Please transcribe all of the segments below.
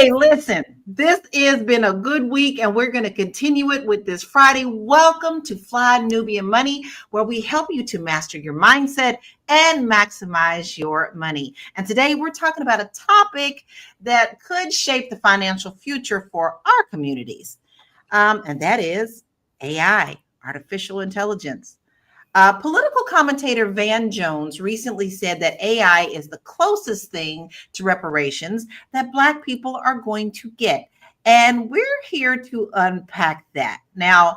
Hey, listen, this has been a good week and we're going to continue it with this Friday. Welcome to Fly Nubian Money, where we help you to master your mindset and maximize your money. And today we're talking about a topic that could shape the financial future for our communities. And that is AI, artificial intelligence. Political commentator Van Jones recently said that AI is the closest thing to reparations that Black people are going to get. And we're here to unpack that. Now,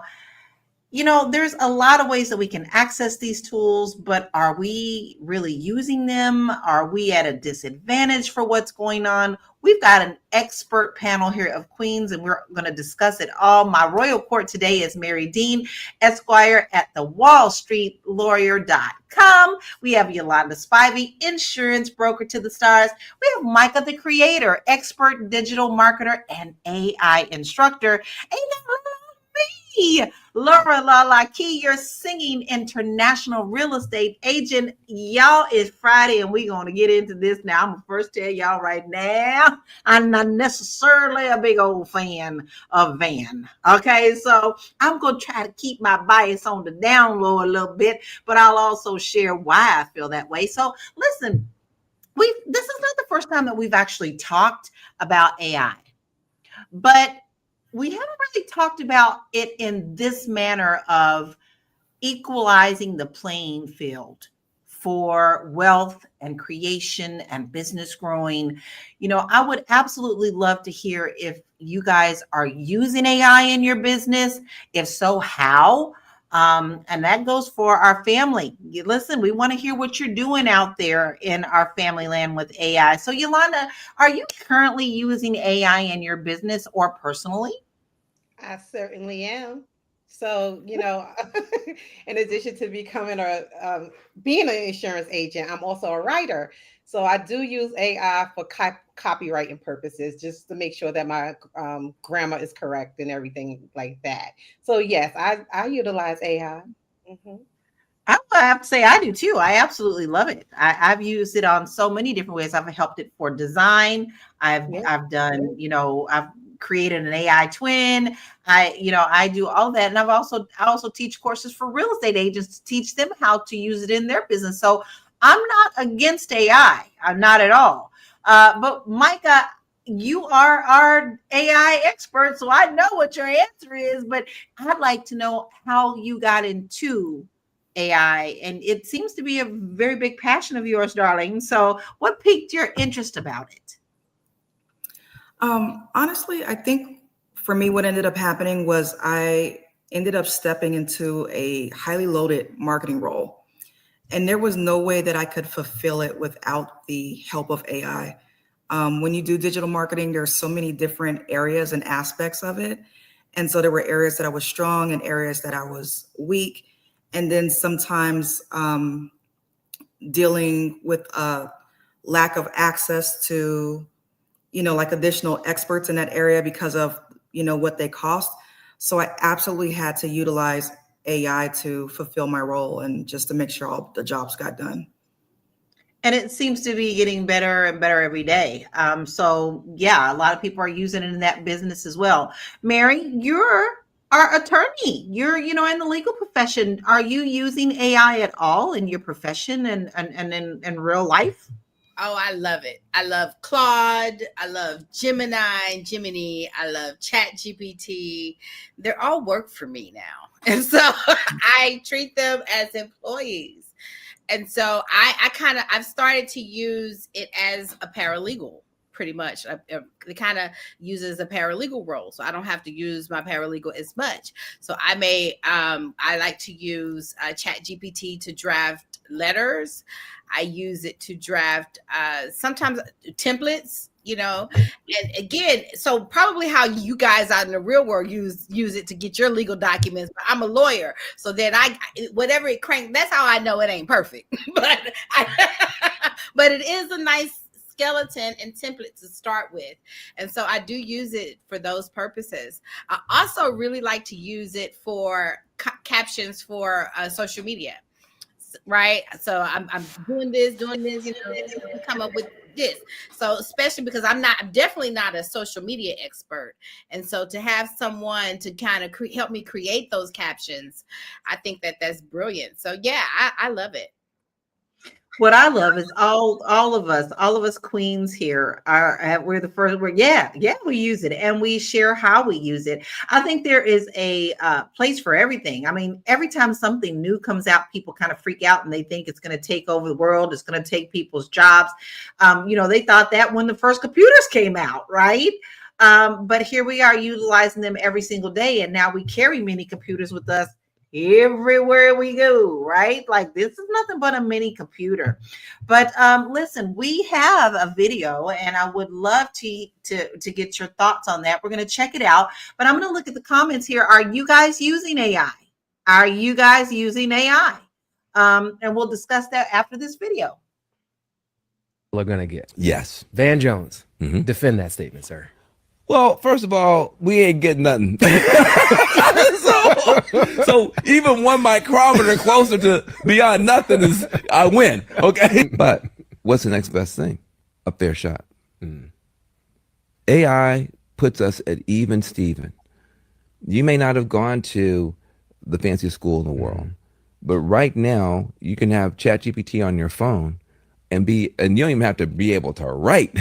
there's a lot of ways that we can access these tools, but are we really using them? Are we at a disadvantage for what's going on? We've got an expert panel here of queens, and we're going to discuss it all. My royal court today is Mary Dean, Esquire at the WallStreetLawyer.com. We have Yolanda Spivey, insurance broker to the stars. We have Micah, the creator, expert digital marketer, and AI instructor. And Laura Lala Key, your singing international real estate agent. Y'all, it's Friday and we're going to get into this now. I'm going to first tell y'all right now, I'm not necessarily a big old fan of Van. Okay, so I'm going to try to keep my bias on the down low a little bit, but I'll also share why I feel that way. So listen, this is not the first time that we've actually talked about AI, but we haven't really talked about it in this manner of equalizing the playing field for wealth and creation and business growing. I would absolutely love to hear if you guys are using AI in your business. If so, how? And that goes for our family. Listen, we want to hear what you're doing out there in our family land with AI. So Yolanda, are you currently using AI in your business or personally? I certainly am. So, in addition to becoming being an insurance agent, I'm also a writer. So I do use AI for copywriting purposes, just to make sure that my grammar is correct and everything like that. So yes, I utilize AI. Hmm. I have to say I do too. I absolutely love it. I've used it on so many different ways. I've helped it for design. Yeah. I've done, I've created an AI twin. I do all that. And I also teach courses for real estate agents to teach them how to use it in their business. So I'm not against AI. I'm not at all. But Micah, you are our AI expert, so I know what your answer is, but I'd like to know how you got into AI, and it seems to be a very big passion of yours, darling. So, what piqued your interest about it? Honestly, I think for me, what ended up happening was I ended up stepping into a highly loaded marketing role. And there was no way that I could fulfill it without the help of AI. When you do digital marketing, there's so many different areas and aspects of it. And so there were areas that I was strong and areas that I was weak. And then sometimes dealing with a lack of access to like additional experts in that area because of, what they cost. So I absolutely had to utilize AI to fulfill my role and just to make sure all the jobs got done. And it seems to be getting better and better every day. So, yeah, a lot of people are using it in that business as well. Mary, you're our attorney. You're, in the legal profession. Are you using AI at all in your profession and in real life? Oh, I love it. I love Claude. I love Gemini. I love Chat GPT. They're all work for me now. And so I treat them as employees. And so I've started to use it as a paralegal pretty much. It kind of uses a paralegal role. So I don't have to use my paralegal as much. So I like to use Chat GPT to draft letters. I use it to draft sometimes templates, and again, so probably how you guys out in the real world use it to get your legal documents. But I'm a lawyer, so then whatever it cranks, that's how I know it ain't perfect. But it is a nice skeleton and template to start with, and so I do use it for those purposes. I also really like to use it for captions for social media. right? So I'm doing this, to come up with this. So especially because I'm definitely not a social media expert. And so to have someone to kind of help me create those captions, I think that's brilliant. So yeah, I love it. What I love is all of us queens here we're the first. We use it and we share how we use it. I think there is a place for everything. I mean, every time something new comes out, people kind of freak out and they think it's going to take over the world. It's going to take people's jobs. They thought that when the first computers came out, right? But here we are utilizing them every single day, and now we carry mini computers with us everywhere we go, right? Like, this is nothing but a mini computer. But listen, we have a video and I would love to get your thoughts on that. We're going to check it out, but I'm going to look at the comments here. Are you guys using AI? Are you guys using AI? And we'll discuss that after this video. Are going to get. Yes. Van Jones, defend that statement, sir. Well, first of all, we ain't getting nothing. so even 1 micrometer closer to beyond nothing is I win. Okay. But what's the next best thing? A fair shot. AI puts us at even Steven. You may not have gone to the fanciest school in the world, but right now you can have ChatGPT on your phone and you don't even have to be able to write.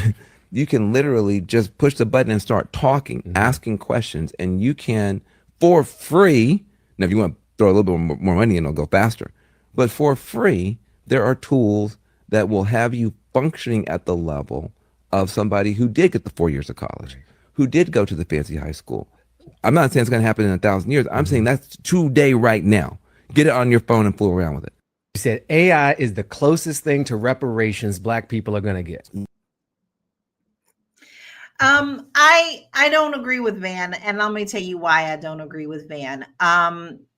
You can literally just push the button and start talking, asking questions, and you can, for free, now if you want to throw a little bit more money in, it'll go faster, but for free, there are tools that will have you functioning at the level of somebody who did get the 4 years of college, who did go to the fancy high school. I'm not saying it's going to happen in 1,000 years. I'm saying that's today, right now. Get it on your phone and fool around with it. You said AI is the closest thing to reparations Black people are going to get. I don't agree with Van, and let me tell you why I don't agree with Van.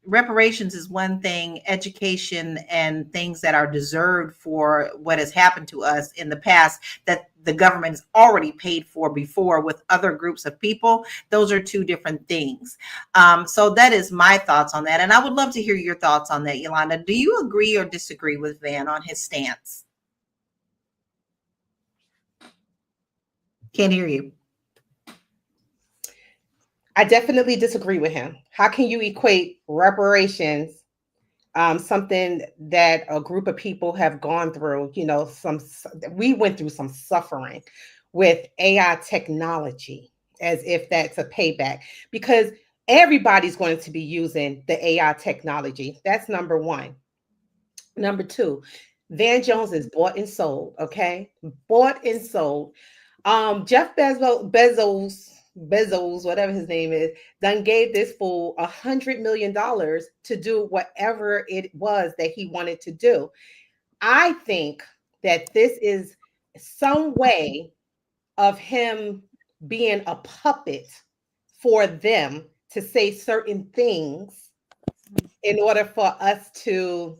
Reparations is one thing, education and things that are deserved for what has happened to us in the past that the government has already paid for before with other groups of people. Those are two different things. So that is my thoughts on that. And I would love to hear your thoughts on that, Yolanda. Do you agree or disagree with Van on his stance? Can't hear you. I definitely disagree with him. How can you equate reparations, something that a group of people have gone through, we went through some suffering with AI technology, as if that's a payback, because everybody's going to be using the AI technology. That's number one. Number two, Van Jones is bought and sold, okay? Bought and sold. Jeff Bezos, whatever his name is, done gave this fool $100 million to do whatever it was that he wanted to do. I think that this is some way of him being a puppet for them to say certain things in order for us to,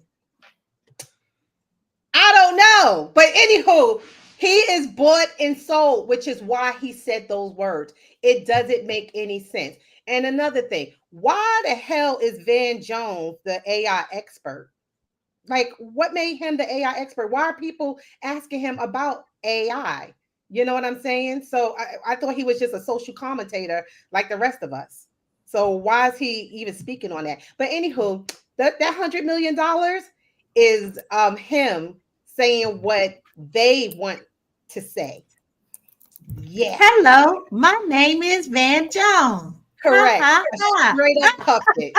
I don't know. But anywho, he is bought and sold, which is why he said those words. It doesn't make any sense. And another thing, why the hell is Van Jones the AI expert? Like, what made him the AI expert? Why are people asking him about AI? You know what I'm saying? So I thought he was just a social commentator like the rest of us. So why is he even speaking on that? But anywho, that $100 million is him saying what they want to say. Yeah. Hello, my name is Van Jones. Correct. Straight up puppet.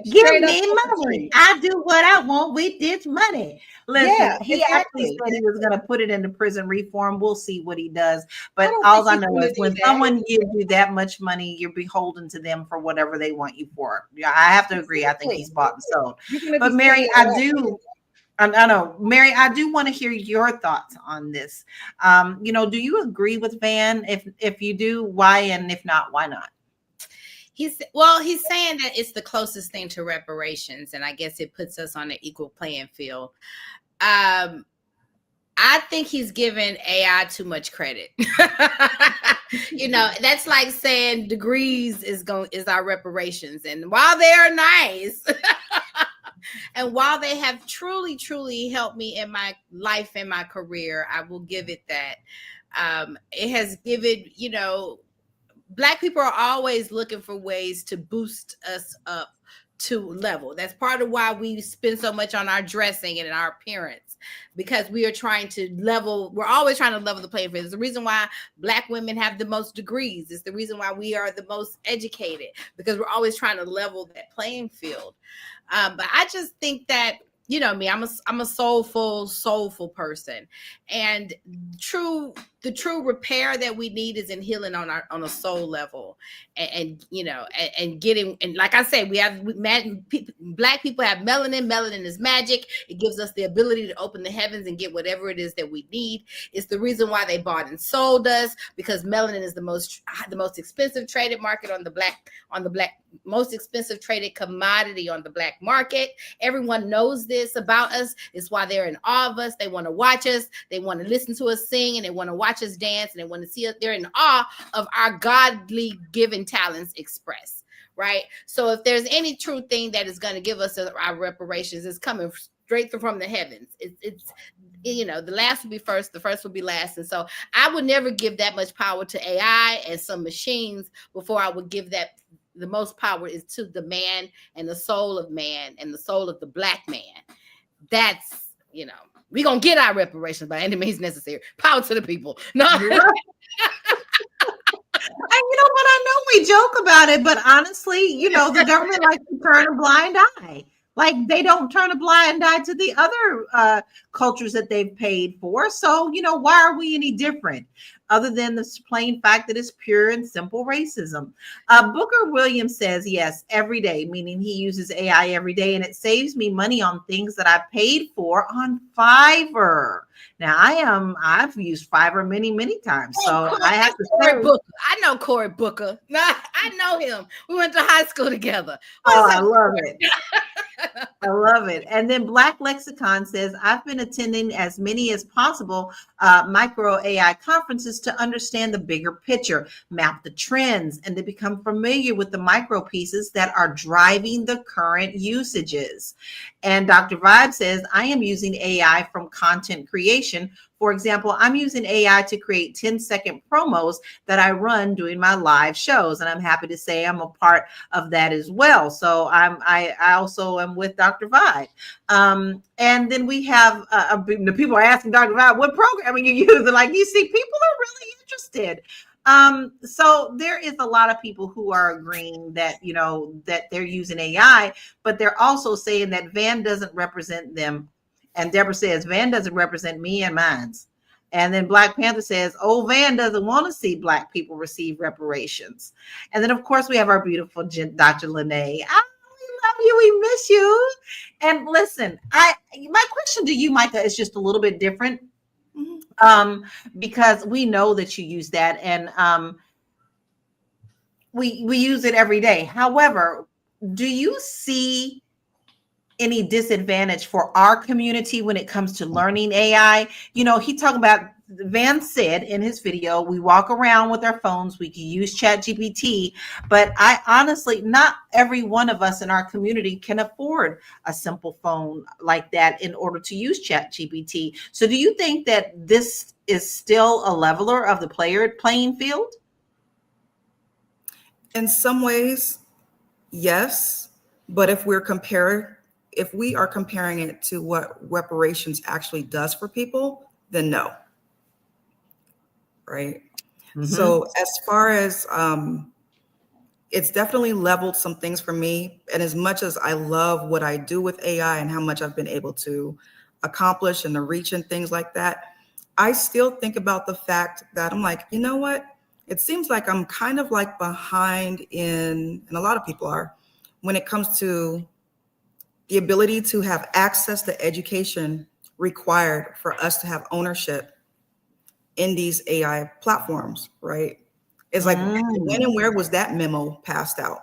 Give me money. I do what I want with this money. Listen, he actually said he was going to put it into prison reform. We'll see what he does. But all I know is when someone gives you that much money, you're beholden to them for whatever they want you for. Yeah, I have to agree. I think he's bought and sold. But Mary, I know, Mary, I do want to hear your thoughts on this. Do you agree with Van? If you do, why? And if not, why not? He's saying that it's the closest thing to reparations, and I guess it puts us on an equal playing field. I think he's giving AI too much credit. That's like saying degrees is our reparations, and while they are nice, And while they have truly, truly helped me in my life and my career, I will give it that. It has given, Black people are always looking for ways to boost us up to level. That's part of why we spend so much on our dressing and our appearance, because we are trying to level. We're always trying to level the playing field. It's the reason why Black women have the most degrees. It's the reason why we are the most educated, because we're always trying to level that playing field. But I just think that, me, I'm a soulful person, and the true repair that we need is in healing on a soul level, and getting, and like I said, Black people have melanin. Melanin is magic. It gives us the ability to open the heavens and get whatever it is that we need. It's the reason why they bought and sold us, because melanin is the most expensive traded market on the black most expensive traded commodity on the black market. Everyone knows this about us. It's why they're in awe of us. They want to watch us. They want to listen to us sing, and they want to watch us dance, and they want to see us. They're in awe of our godly given talents expressed, right? So if there's any true thing that is going to give us our reparations, it's coming straight from the heavens. It's the last will be first, the first will be last. And so I would never give that much power to AI and some machines before I would give that. The most power is to the man and the soul of man and the soul of the Black man. That's, we're going to get our reparations by any means necessary. Power to the people. No. And but I know we joke about it, but honestly, the government likes to turn a blind eye. Like, they don't turn a blind eye to the other cultures that they've paid for. So, why are we any different? Other than the plain fact that it's pure and simple racism. Booker Williams says, yes, every day, meaning he uses AI every day, and it saves me money on things that I paid for on Fiverr. Now, I've used Fiverr many, many times. So I have to say, I know Cory Booker. No, I know him. We went to high school together. I love it. I love it. And then Black Lexicon says, I've been attending as many as possible micro AI conferences to understand the bigger picture, map the trends, and to become familiar with the micro pieces that are driving the current usages. And Dr. Vibe says, I am using AI from content creation. For example, I'm using AI to create 10-second promos that I run during my live shows. And I'm happy to say I'm a part of that as well. So I also am with Dr. Vibe. And then we have the people are asking Dr. Vibe, what programming you use? And like, you see, people are really interested. So there is a lot of people who are agreeing that, that they're using AI, but they're also saying that Van doesn't represent them. And Deborah says, Van doesn't represent me and mines. And then Black Panther says, oh, Van doesn't want to see Black people receive reparations. And then, of course, we have our beautiful Dr. Lene. We love you. We miss you. And listen, my question to you, Micah, is just a little bit different. Because we know that you use that, and we use it every day. However, do you see any disadvantage for our community when it comes to learning AI? He talked about, Van said in his video, we walk around with our phones, we can use ChatGPT, but I honestly, not every one of us in our community can afford a simple phone like that in order to use ChatGPT. So do you think that this is still a leveler of the playing field? In some ways, yes, but if we are comparing it to what reparations actually does for people, then no. Right? Mm-hmm. So as far as it's definitely leveled some things for me. And as much as I love what I do with AI and how much I've been able to accomplish and the reach and things like that, I still think about the fact that I'm like, you know what? It seems like I'm kind of like behind and a lot of people are, when it comes to the ability to have access to education required for us to have ownership in these AI platforms, right? It's like, when and where was that memo passed out?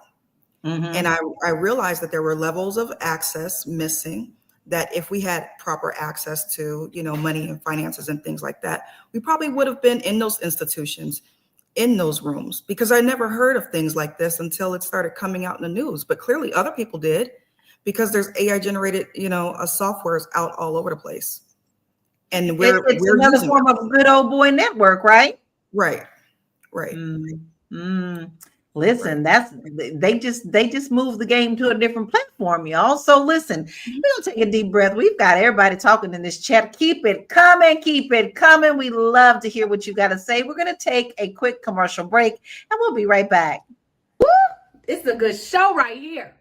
Mm-hmm. And I realized that there were levels of access missing, that if we had proper access to, money and finances and things like that, we probably would have been in those institutions, in those rooms, because I never heard of things like this until it started coming out in the news. But clearly other people did, because there's AI generated, softwares out all over the place. And It's we're another using form of good old boy network, right? Right. Right. Mm. Listen, they just moved the game to a different platform, y'all. So listen, we're gonna take a deep breath. We've got everybody talking in this chat. Keep it coming, keep it coming. We love to hear what you got to say. We're gonna take a quick commercial break, and we'll be right back. It's a good show right here.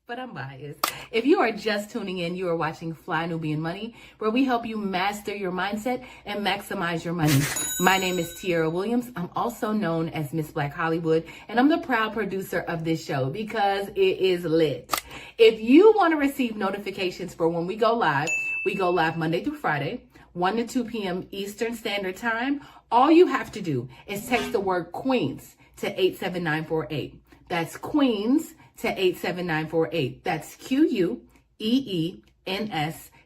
But I'm biased. If you are just tuning in, you are watching Fly Nubian Money, where we help you master your mindset and maximize your money. My name is Tiara Williams. I'm also known as Miss Black Hollywood, and I'm the proud producer of this show because it is lit. If you want to receive notifications for when we go live Monday through Friday, 1 to 2 p.m. Eastern Standard Time. All you have to do is text the word Queens to 87948. That's Queens to 87948. That's QUEENS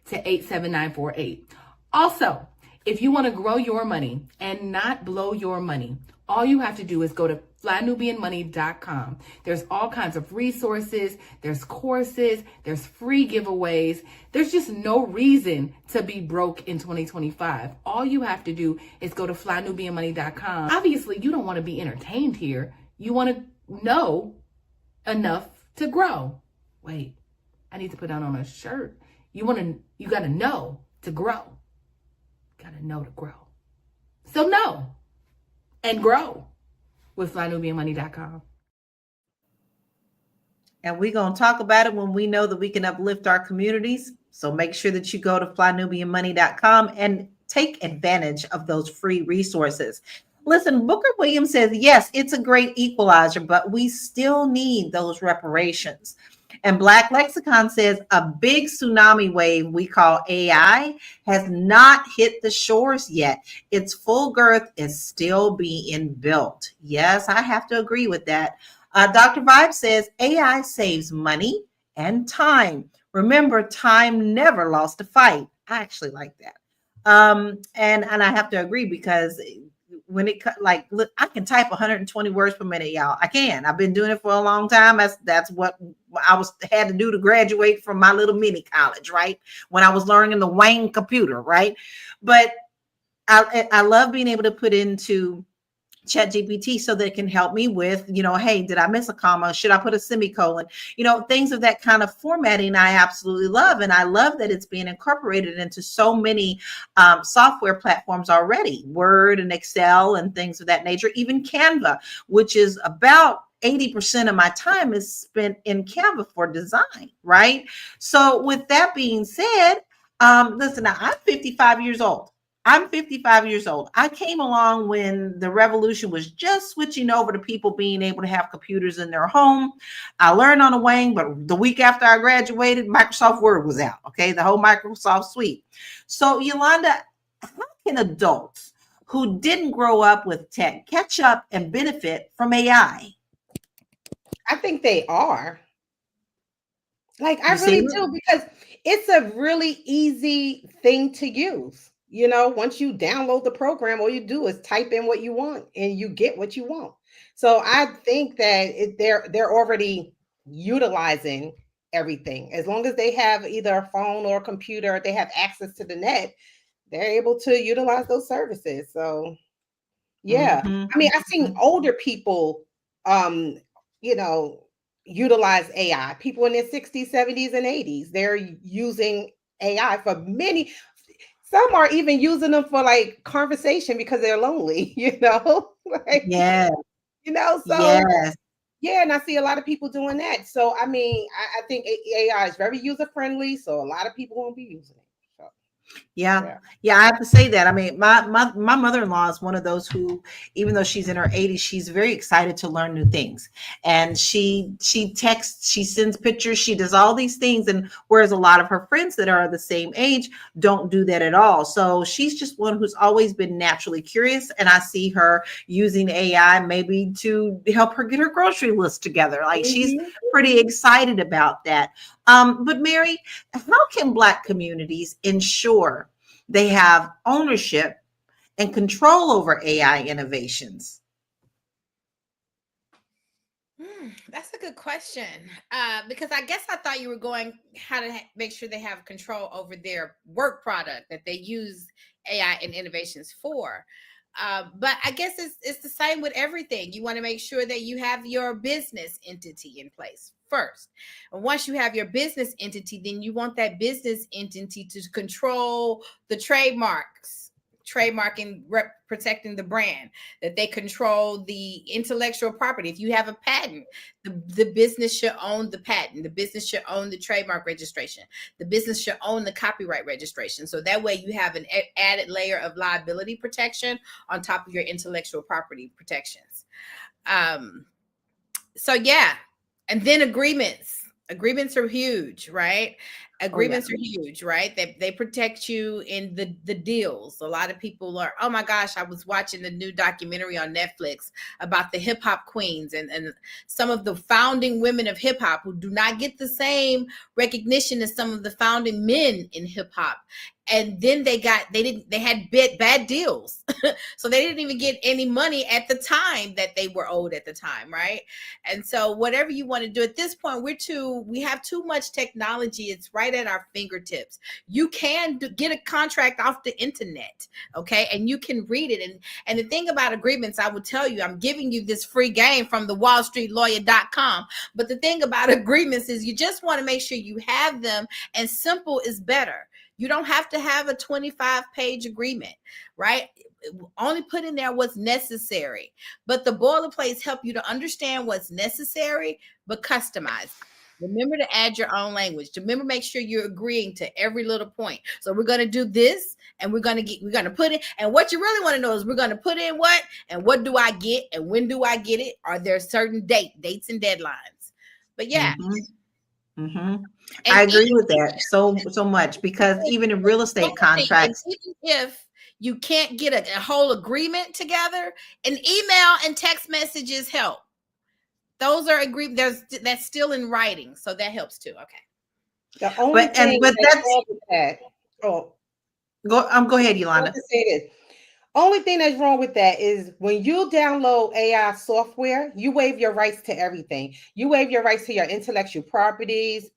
to 87948. Also, if you want to grow your money and not blow your money, all you have to do is go to flynubianmoney.com. There's all kinds of resources, there's courses, there's free giveaways. There's just no reason to be broke in 2025. All you have to do is go to flynubianmoney.com. Obviously, you don't want to be entertained here. You want to know enough to grow. Wait, I need to put that on a shirt. You got to know to grow. Got to know to grow. So know and grow with flynubianmoney.com. And we're going to talk about it when we know that we can uplift our communities. So make sure that you go to flynubianmoney.com and take advantage of those free resources. Listen, Booker Williams says, yes, it's a great equalizer, but we still need those reparations. And Black Lexicon says a big tsunami wave we call AI has not hit the shores yet. Its full girth is still being built. Yes, I have to agree with that. Dr. Vibe says AI saves money and time. Remember, time never lost a fight. I actually like that. And I have to agree because when it like, look, I can type 120 words per minute, y'all. I can. I've been doing it for a long time. That's what I had to do to graduate from my little mini college, right? When I was learning the Wayne computer, right? But I love being able to put into ChatGPT so that it can help me with, hey, did I miss a comma? Should I put a semicolon? Things of that kind of formatting I absolutely love. And I love that it's being incorporated into so many software platforms already, Word and Excel and things of that nature, even Canva, which is about 80% of my time is spent in Canva for design, right? So with that being said, listen, now I'm 55 years old. I came along when the revolution was just switching over to people being able to have computers in their home. I learned on a wing, but the week after I graduated, Microsoft Word was out. Okay, the whole Microsoft suite. So Yolanda, how can adults who didn't grow up with tech catch up and benefit from AI? I think they are. Like, I really do, because it's a really easy thing to use. Once you download the program, all you do is type in what you want and you get what you want. So I think that they're already utilizing everything. As long as they have either a phone or a computer, they have access to the net, they're able to utilize those services. So yeah. I mean, I've seen older people, utilize AI. People in their 60s, 70s, and 80s, they're using AI for many. Some are even using them for like conversation because they're lonely, like, Yeah. So yes. Yeah, and I see a lot of people doing that. So I mean, I think AI is very user friendly, so a lot of people won't be using it. So. Yeah, I have to say that. I mean, my mother-in-law is one of those who, even though she's in her 80s, she's very excited to learn new things. And she texts, she sends pictures, she does all these things. And whereas a lot of her friends that are the same age don't do that at all. So she's just one who's always been naturally curious. And I see her using AI maybe to help her get her grocery list together. Like she's pretty excited about that. But Mary, how can Black communities ensure they have ownership and control over AI innovations? That's a good question. Because I guess I thought you were going how to make sure they have control over their work product that they use AI and innovations for. But I guess it's the same with everything. You want to make sure that you have your business entity in place first. And once you have your business entity, then you want that business entity to control the trademarks, trademarking, protecting the brand, that they control the intellectual property. If you have a patent, the business should own the patent. The business should own the trademark registration. The business should own the copyright registration. So that way you have an added layer of liability protection on top of your intellectual property protections. So yeah. And then agreements are huge, right? Agreements are huge, right? They protect you in the deals. A lot of people are, oh my gosh, I was watching the new documentary on Netflix about the hip hop queens and some of the founding women of hip hop who do not get the same recognition as some of the founding men in hip hop. And then they had bad deals. So they didn't even get any money at the time that they were owed at the time, right? And so whatever you want to do at this point, we have too much technology. It's right at our fingertips. You can get a contract off the internet, okay? And you can read it. And the thing about agreements, I will tell you, I'm giving you this free game from the wallstreetlawyer.com. But the thing about agreements is you just want to make sure you have them, and simple is better. You don't have to have a 25-page agreement, right? Only put in there what's necessary. But the boilerplates help you to understand what's necessary, but customize. Remember to add your own language. Remember, make sure you're agreeing to every little point. So we're going to do this, and we're going to put it. And what you really want to know is we're going to put in what, and what do I get, and when do I get it? Are there certain dates and deadlines? But yeah. I agree with that so much, because even in real estate contracts, even if you can't get a whole agreement together, an email and text messages help. Those are that's still in writing, so that helps too. Okay. The only thing that's wrong with that. Go ahead, Yolanda. Say this. Only thing that's wrong with that is when you download AI software, you waive your rights to everything. You waive your rights to your intellectual properties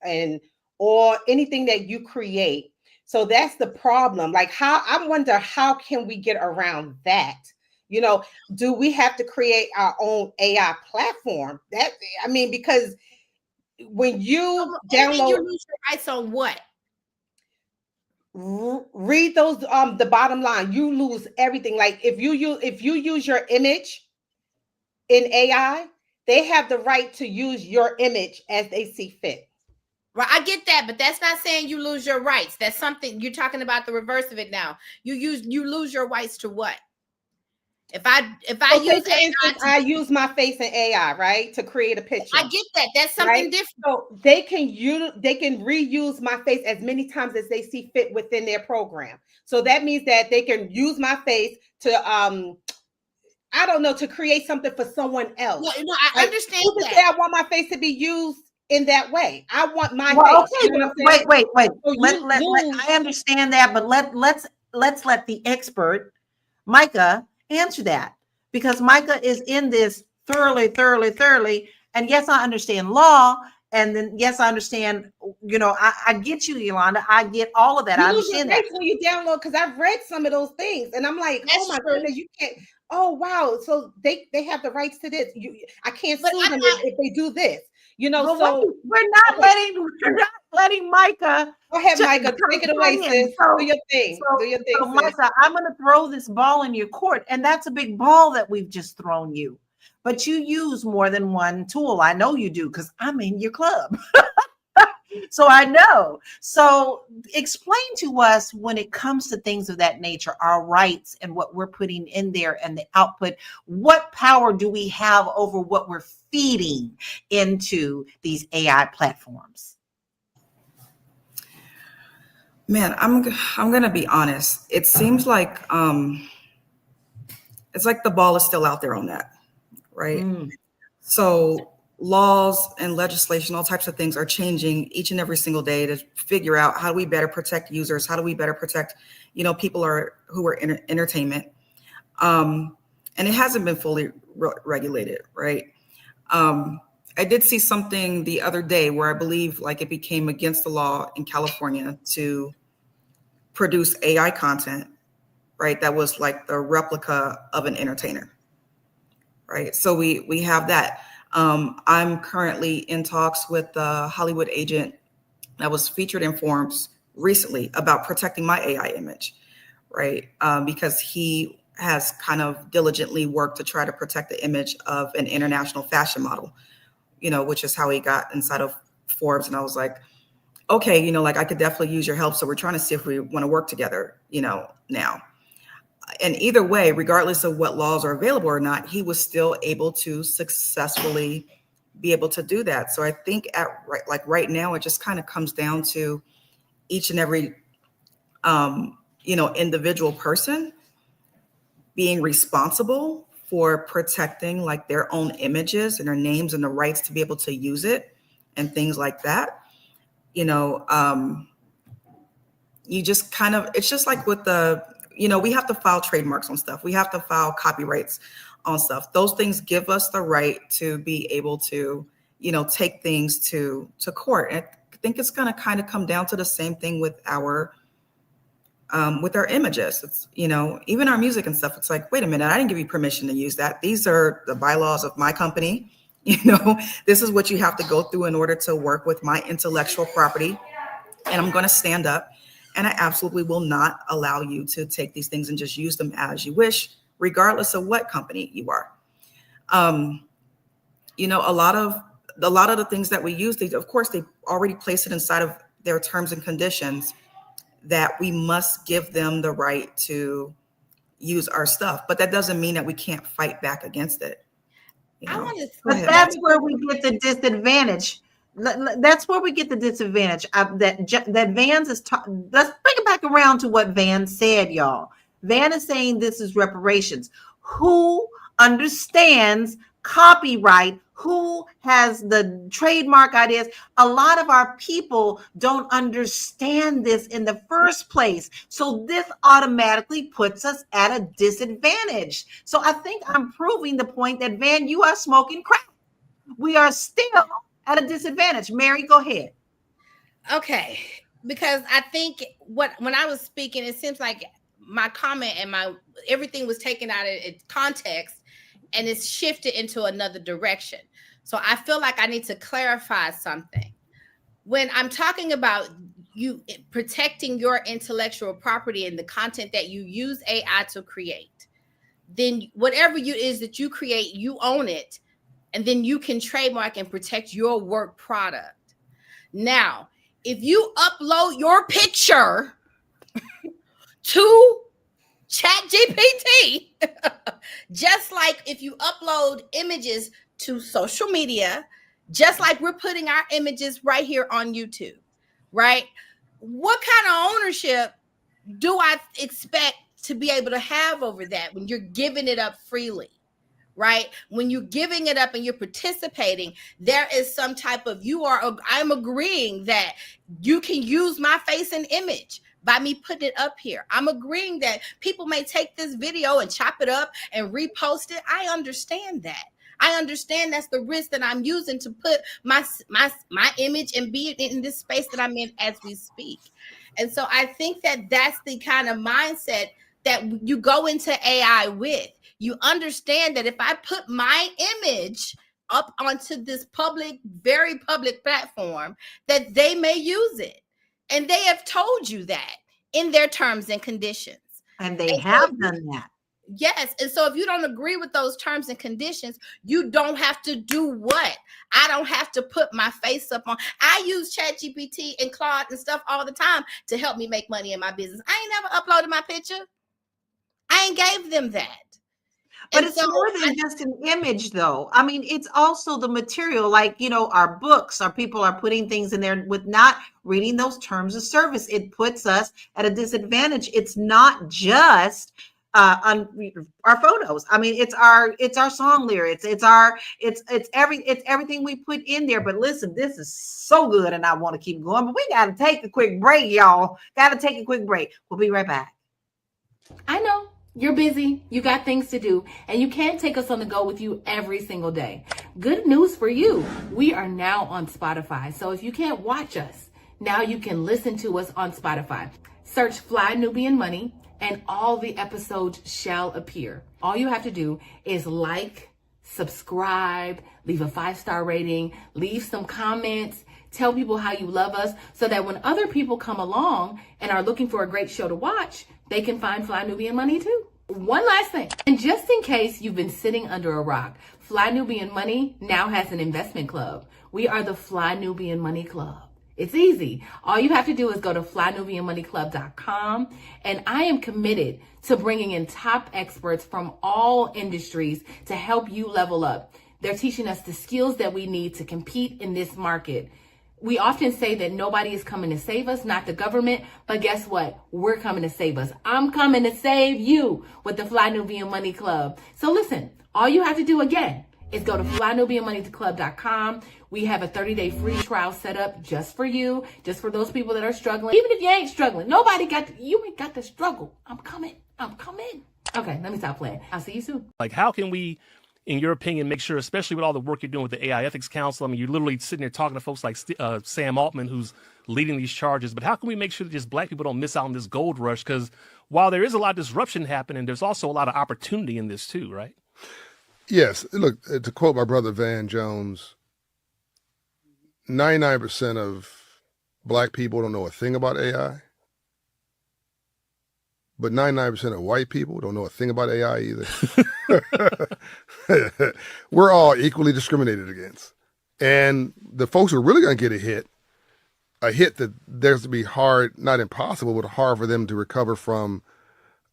or anything that you create. So that's the problem. Like, I wonder, how can we get around that? You know, do we have to create our own AI platform? Because when you download, you lose your rights on what? Read those, the bottom line, you lose everything. Like if you use your image in AI, they have the right to use your image as they see fit. Right, I get that, but that's not saying you lose your rights. That's something you're talking about, the reverse of it now. You lose your rights to what? If I use my face in AI, right, to create a picture. I get that. That's something different. So they can reuse my face as many times as they see fit within their program. So that means that they can use my face to I don't know, to create something for someone else. No, I understand that. Say I want my face to be used in that way. I want my face. Okay, you know wait. So I understand that, but let's let the expert Micah answer that, because Micah is in this thoroughly. And yes, I understand law, and then yes, I understand. You know, I get you, Yolanda. I get all of that. I understand that when you download, because I've read some of those things, and I'm like, oh my goodness, you can't. Oh wow, so they have the rights to this. I can't sue them if they do this. You know, well, so we're not letting Micah. Go ahead, Micah. Take it away, sis. Do your thing. Do your thing, sis. Micah, I'm going to throw this ball in your court, and that's a big ball that we've just thrown you. But you use more than one tool. I know you do, because I'm in your club. So I know. So explain to us, when it comes to things of that nature, our rights and what we're putting in there and the output, what power do we have over what we're feeding into these AI platforms? Man, I'm going to be honest. It seems like it's like the ball is still out there on that, right? So laws and legislation, all types of things are changing each and every single day to figure out how do we better protect users, how do we better protect, people who are in entertainment, and it hasn't been fully regulated, right? I did see something the other day where I believe like it became against the law in California to produce AI content, right? That was like the replica of an entertainer, right? So we have that. I'm currently in talks with the Hollywood agent that was featured in Forbes recently about protecting my AI image, right? Because he has kind of diligently worked to try to protect the image of an international fashion model, which is how he got inside of Forbes. And I was like, okay, like I could definitely use your help. So we're trying to see if we want to work together, now. And either way, regardless of what laws are available or not, he was still able to successfully be able to do that. So I think right now, it just kind of comes down to each and every, individual person being responsible for protecting like their own images and their names and the rights to be able to use it and things like that. You just kind of, it's just like with we have to file trademarks on stuff. We have to file copyrights on stuff. Those things give us the right to be able to, take things to court. And I think it's going to kind of come down to the same thing with our images. It's, even our music and stuff. It's like, wait a minute, I didn't give you permission to use that. These are the bylaws of my company. This is what you have to go through in order to work with my intellectual property. And I'm going to stand up. And I absolutely will not allow you to take these things and just use them as you wish, regardless of what company you are. A lot of the things that we use, of course, they already place it inside of their terms and conditions that we must give them the right to use our stuff. But that doesn't mean that we can't fight back against it. But that's where we get the disadvantage. That's where we get the disadvantage. That Vans is. Let's bring it back around to what Van said, y'all. Van is saying this is reparations. Who understands copyright? Who has the trademark ideas? A lot of our people don't understand this in the first place. So this automatically puts us at a disadvantage. So I think I'm proving the point that, Van, you are smoking crack. We are still at a disadvantage. Mary, go ahead. Okay, because I think when I was speaking, it seems like my comment and everything was taken out of its context and it's shifted into another direction. So I feel like I need to clarify something. When I'm talking about you protecting your intellectual property and the content that you use AI to create, then whatever is that you create, you own it. And then you can trademark and protect your work product. Now, if you upload your picture to ChatGPT, just like if you upload images to social media, just like we're putting our images right here on YouTube, right? What kind of ownership do I expect to be able to have over that when you're giving it up freely? Right? When you're giving it up and you're participating, there is some type of I'm agreeing that you can use my face and image by me putting it up here. I'm agreeing that people may take this video and chop it up and repost it. I understand that. I understand that's the risk that I'm using to put my image and be in this space that I'm in as we speak. And so I think that that's the kind of mindset that you go into AI with. You understand that if I put my image up onto this very public platform, that they may use it. And they have told you that in their terms and conditions. And they have done that. Yes. And so if you don't agree with those terms and conditions, you don't have to do what? I don't have to put my face up on. I use ChatGPT and Claude and stuff all the time to help me make money in my business. I ain't never uploaded my picture. I ain't gave them that. But it's more than just an image, though. I mean, it's also the material, like, our books, our people are putting things in there with not reading those terms of service. It puts us at a disadvantage. It's not just on our photos. I mean, it's our song lyrics. It's everything we put in there. But listen, this is so good, and I want to keep going. But we got to take a quick break, y'all. Got to take a quick break. We'll be right back. I know. You're busy, you got things to do, and you can't take us on the go with you every single day. Good news for you. We are now on Spotify. So if you can't watch us, now you can listen to us on Spotify. Search Fly Nubian Money and all the episodes shall appear. All you have to do is like, subscribe, leave a 5-star rating, leave some comments, tell people how you love us so that when other people come along and are looking for a great show to watch, they can find Fly Nubian Money too. One last thing, and just in case you've been sitting under a rock, Fly Nubian Money now has an investment club. We are the Fly Nubian Money Club. It's easy. All you have to do is go to flynubianmoneyclub.com, and I am committed to bringing in top experts from all industries to help you level up. They're teaching us the skills that we need to compete in this market. We often say that nobody is coming to save us, not the government, but guess what? We're coming to save us. I'm coming to save you with the Fly Nubian Money Club. So listen, all you have to do again is go to flynubianmoneyclub.com. We have a 30-day free trial set up just for you, just for those people that are struggling. Even if you ain't struggling, you ain't got to struggle. I'm coming. Okay, let me stop playing. I'll see you soon. Like, how can we, in your opinion, make sure, especially with all the work you're doing with the AI Ethics Council, I mean, you're literally sitting there talking to folks like Sam Altman, who's leading these charges, but how can we make sure that just black people don't miss out on this gold rush? Because while there is a lot of disruption happening, there's also a lot of opportunity in this too, right? Yes. Look, to quote my brother Van Jones, 99% of black people don't know a thing about AI, but 99% of white people don't know a thing about AI either. We're all equally discriminated against. And the folks who are really going to get a hit that there's to be hard, not impossible, but hard for them to recover from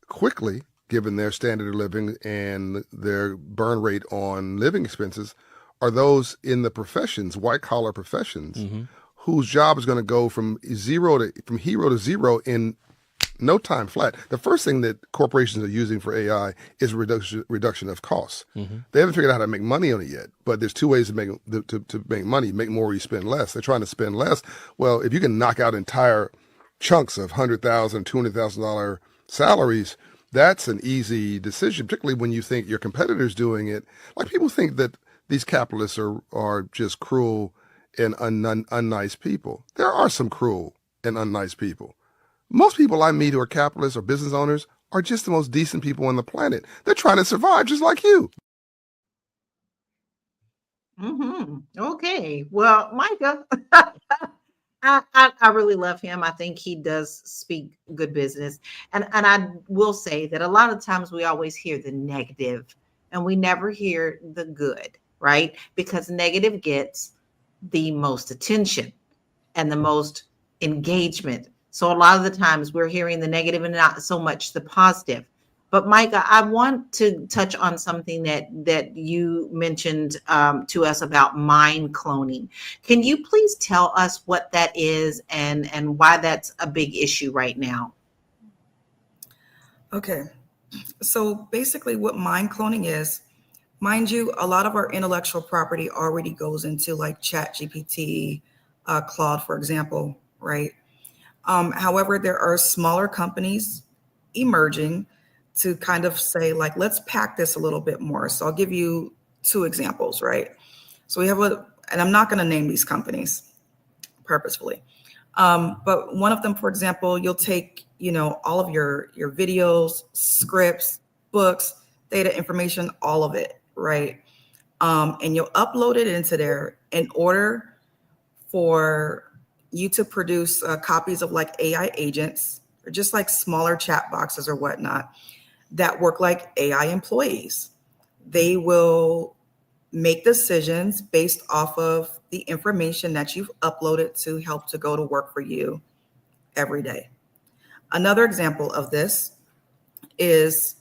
quickly, given their standard of living and their burn rate on living expenses, are those in the professions, white collar professions, whose job is going to go from hero to zero in no time flat. The first thing that corporations are using for AI is reduction of costs. They haven't figured out how to make money on it yet, but there's two ways to make money: make more, or you spend less. They're trying to spend less. Well, if you can knock out entire chunks of $100,000, $200,000 salaries, that's an easy decision, particularly when you think your competitor's doing it. Like, people think that these capitalists are just cruel and unnice people. There are some cruel and unnice people. Most people I meet who are capitalists or business owners are just the most decent people on the planet. They're trying to survive just like you. Okay. Well, Micah, I really love him. I think he does speak good business. And I will say that a lot of times we always hear the negative and we never hear the good, right? Because negative gets the most attention and the most engagement. So a lot of the times we're hearing the negative and not so much the positive. But Micah, I want to touch on something that you mentioned to us about mind cloning. Can you please tell us what that is and why that's a big issue right now? Okay. So basically what mind cloning is, mind you, a lot of our intellectual property already goes into like ChatGPT, Claude, for example, right? However, there are smaller companies emerging to kind of say, like, let's pack this a little bit more. So I'll give you 2 examples, right? So we have and I'm not going to name these companies purposefully, but one of them, for example, you'll take, all of your videos, scripts, books, data, information, all of it, right? And you'll upload it into there in order for you to produce copies of like AI agents or just like smaller chat boxes or whatnot that work like AI employees. They will make decisions based off of the information that you've uploaded to help to go to work for you every day. Another example of this is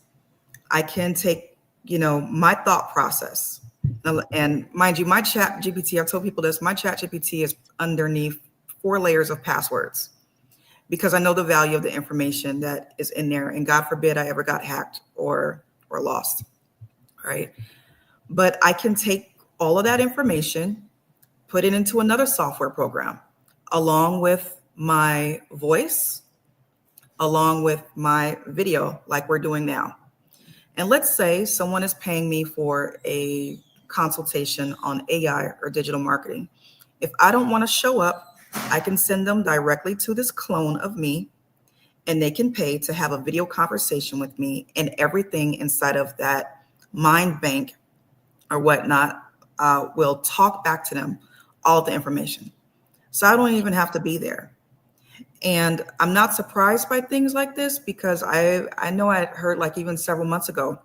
I can take, my thought process. And mind you, my chat GPT, I've told people this, my chat GPT is underneath 4 layers of passwords because I know the value of the information that is in there. And God forbid I ever got hacked or lost, right? But I can take all of that information, put it into another software program, along with my voice, along with my video, like we're doing now, And let's say someone is paying me for a consultation on AI or digital marketing. If I don't want to show up, I can send them directly to this clone of me, and they can pay to have a video conversation with me, and everything inside of that mind bank or whatnot will talk back to them all the information. So I don't even have to be there. And I'm not surprised by things like this, because I know I had heard, like, even several months ago,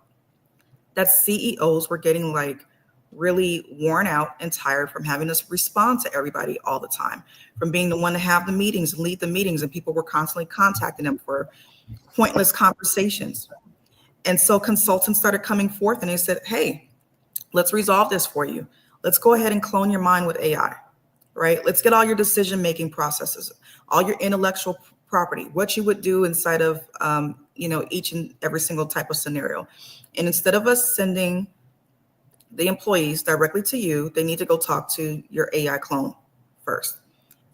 that CEOs were getting like really worn out and tired from having to respond to everybody all the time, from being the one to have the meetings and lead the meetings, and people were constantly contacting them for pointless conversations. And so consultants started coming forth and they said, hey, let's resolve this for you. Let's go ahead and clone your mind with AI, right? Let's get all your decision-making processes, all your intellectual property, what you would do inside of, each and every single type of scenario. And instead of us sending the employees directly to you, they need to go talk to your AI clone first.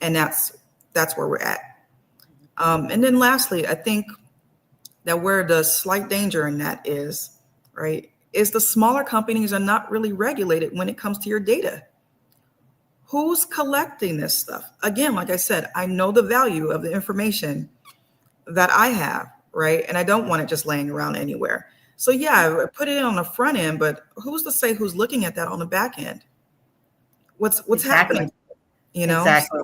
And that's where we're at. And then lastly, I think that where the slight danger in that is, right, is the smaller companies are not really regulated when it comes to your data. Who's collecting this stuff? Again, like I said, I know the value of the information that I have, right? And I don't want it just laying around anywhere. So yeah, I put it in on the front end, but who's to say who's looking at that on the back end? What's Exactly. happening? You know? Exactly.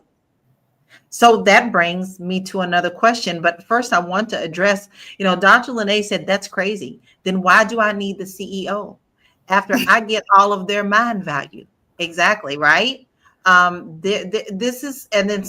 So that brings me to another question. But first, I want to address, Dr. Lene said, that's crazy. Then why do I need the CEO after I get all of their mind value? Exactly, right? This is, and then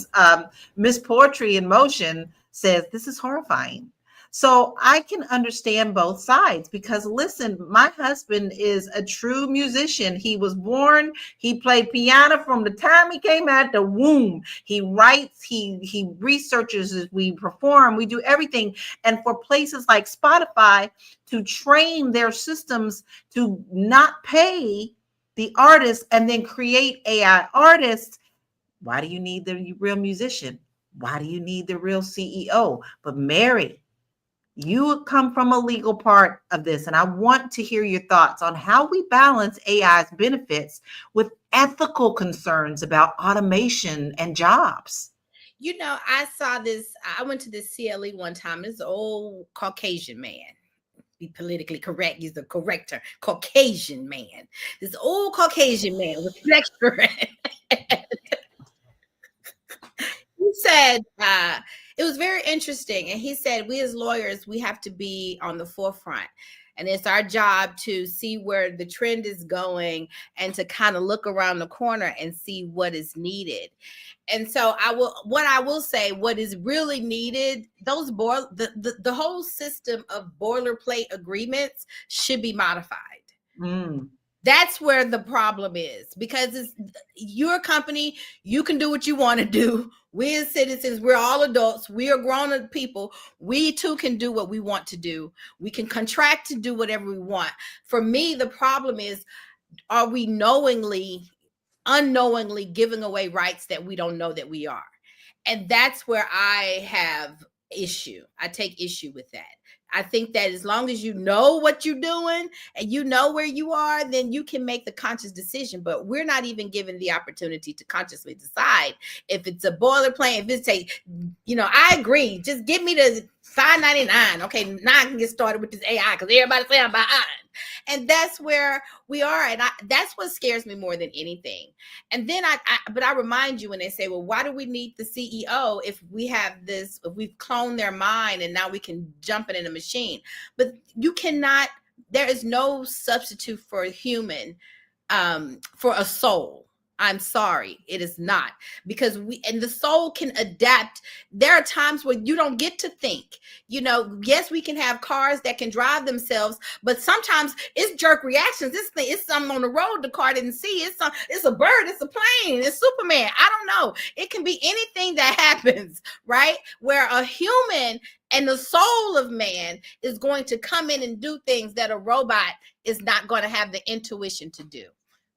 Miss Poetry in Motion says, this is horrifying. So I can understand both sides, because listen, my husband is a true musician. He was born, he played piano from the time he came out the womb. He writes, he researches, we perform, we do everything. And for places like Spotify to train their systems to not pay the artists and then create AI artists, why do you need the real musician? Why do you need the real CEO? But Mary, you come from a legal part of this, and I want to hear your thoughts on how we balance AI's benefits with ethical concerns about automation and jobs. I saw this. I went to this CLE one time. This old Caucasian man. Be politically correct. He's the corrector. Caucasian man. This old Caucasian man with lecturer. He said, it was very interesting. And he said, we as lawyers, we have to be on the forefront. And it's our job to see where the trend is going and to kind of look around the corner and see what is needed. And so what I will say, what is really needed, the whole system of boilerplate agreements should be modified. That's where the problem is, because it's your company. You can do what you want to do. We as citizens, we're all adults. We are grown-up people. We too can do what we want to do. We can contract to do whatever we want. For me, the problem is, are we unknowingly giving away rights that we don't know that we are? And that's where I have issue. I take issue with that. I think that as long as you know what you're doing and you know where you are, then you can make the conscious decision. But we're not even given the opportunity to consciously decide if it's a boilerplate. If it's I agree. Just give me the $5.99. Okay, now I can get started with this AI because everybody say I'm behind. And that's where we are. And that's what scares me more than anything. And then I remind you when they say, well, why do we need the CEO if we have this, if we've cloned their mind and now we can jump it in a machine? But you cannot, there is no substitute for a human, for a soul. I'm sorry, it is not, because the soul can adapt. There are times where you don't get to think, yes, we can have cars that can drive themselves, but sometimes it's jerk reactions. It's something on the road the car didn't see. It's a bird, it's a plane, it's Superman. I don't know. It can be anything that happens, right? Where a human and the soul of man is going to come in and do things that a robot is not going to have the intuition to do.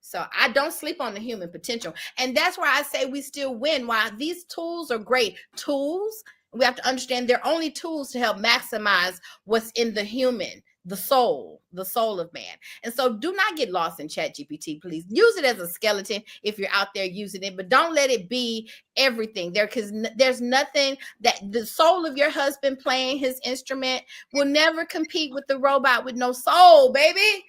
So I don't sleep on the human potential. And that's why I say we still win. While these tools are great tools, we have to understand they're only tools to help maximize what's in the human. the soul of man. And so do not get lost in Chat GPT. Please use it as a skeleton if you're out there using it, but don't let it be everything there, because there's nothing that the soul of your husband playing his instrument will never compete with the robot with no soul, baby.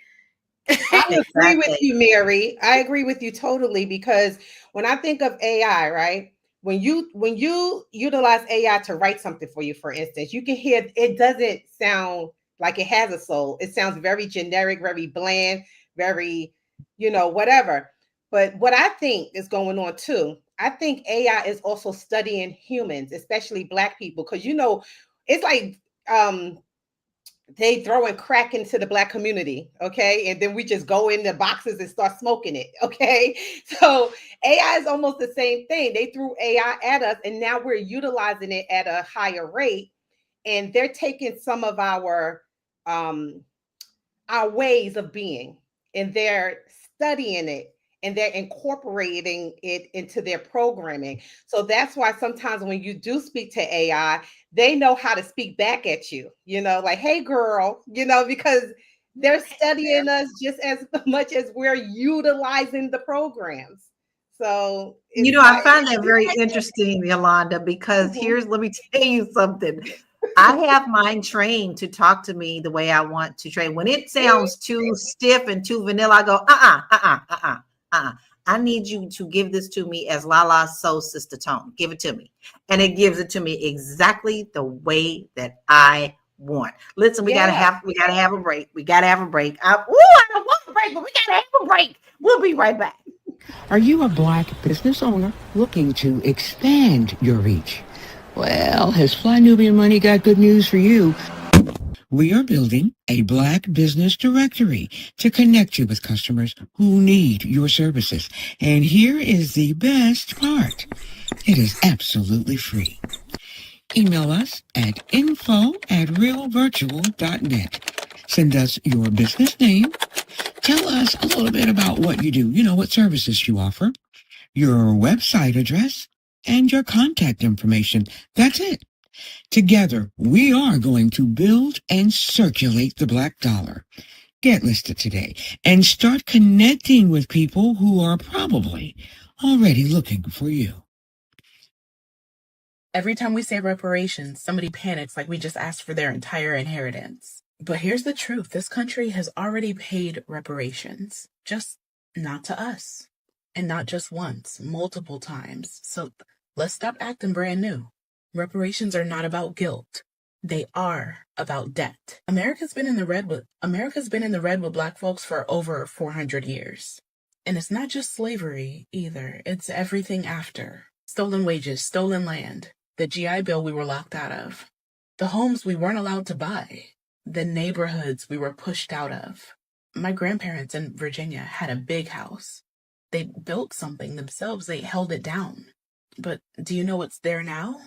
I agree with you, Mary. I agree with you totally, because when I think of AI, right? When you utilize AI to write something for you, for instance, you can hear it doesn't sound like it has a soul. It sounds very generic, very bland, very, whatever. But what I think is going on too, I think AI is also studying humans, especially Black people, because it's like they throwing crack into the Black community, okay? And then we just go in the boxes and start smoking it, okay? So AI is almost the same thing. They threw AI at us, and now we're utilizing it at a higher rate, and they're taking some of our ways of being, and they're studying it, and they're incorporating it into their programming. So that's why sometimes when you do speak to AI, they know how to speak back at you, like, hey, girl, because they're studying us just as much as we're utilizing the programs. So it's I find that very interesting, Yolanda, because let me tell you something. I have mine trained to talk to me the way I want to train. When it sounds too stiff and too vanilla, I go, I need you to give this to me as Lala's soul sister tone. Give it to me. And it gives it to me exactly the way that I want. Listen, we gotta have a break. We gotta have a break. I don't want a break, but we gotta have a break. We'll be right back. Are you a Black business owner looking to expand your reach? Well, has Fly Nubian Money got good news for you? We are building a Black business directory to connect you with customers who need your services. And here is the best part. It is absolutely free. Email us at info@realvirtual.net. Send us your business name. Tell us a little bit about what you do, what services you offer, your website address, and your contact information. That's it. Together, we are going to build and circulate the Black dollar. Get listed today and start connecting with people who are probably already looking for you. Every time we say reparations, somebody panics like we just asked for their entire inheritance. But here's the truth. This country has already paid reparations, just not to us. And not just once, multiple times. So let's stop acting brand new. Reparations are not about guilt. They are about debt. America's been in the red with Black folks for over 400 years. And it's not just slavery either. It's everything after. Stolen wages, stolen land, the GI Bill we were locked out of, the homes we weren't allowed to buy, the neighborhoods we were pushed out of. My grandparents in Virginia had a big house. They built something themselves. They held it down. But do you know what's there now?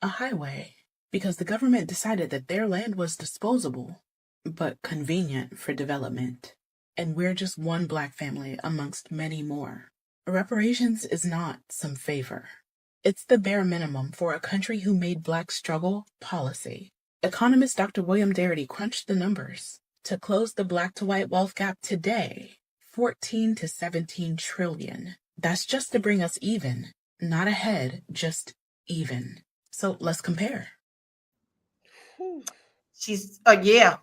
A highway. Because the government decided that their land was disposable, but convenient for development. And we're just one Black family amongst many more. Reparations is not some favor. It's the bare minimum for a country who made Black struggle policy. Economist Dr. William Darity crunched the numbers. To close the Black to white wealth gap today, 14 to 17 trillion. That's just to bring us even, not ahead, just even. So let's compare. She's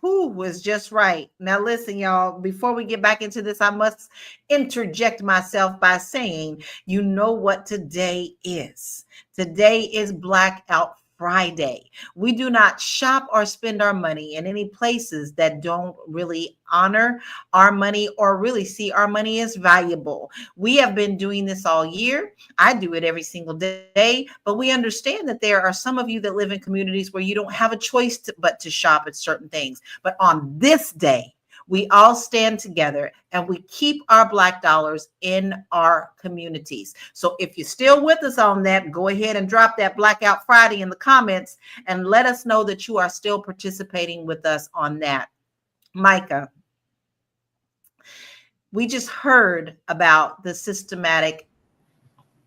who was just right. Now listen, y'all, before we get back into this, I must interject myself by saying, you know what today is. Today is Blackout Friday. We do not shop or spend our money in any places that don't really honor our money or really see our money as valuable. We have been doing this all year. I do it every single day, but we understand that there are some of you that live in communities where you don't have a choice but to shop at certain things. But on this day, we all stand together and we keep our Black dollars in our communities. So if you're still with us on that, go ahead and drop that Blackout Friday in the comments and let us know that you are still participating with us on that. Micah, we just heard about the systematic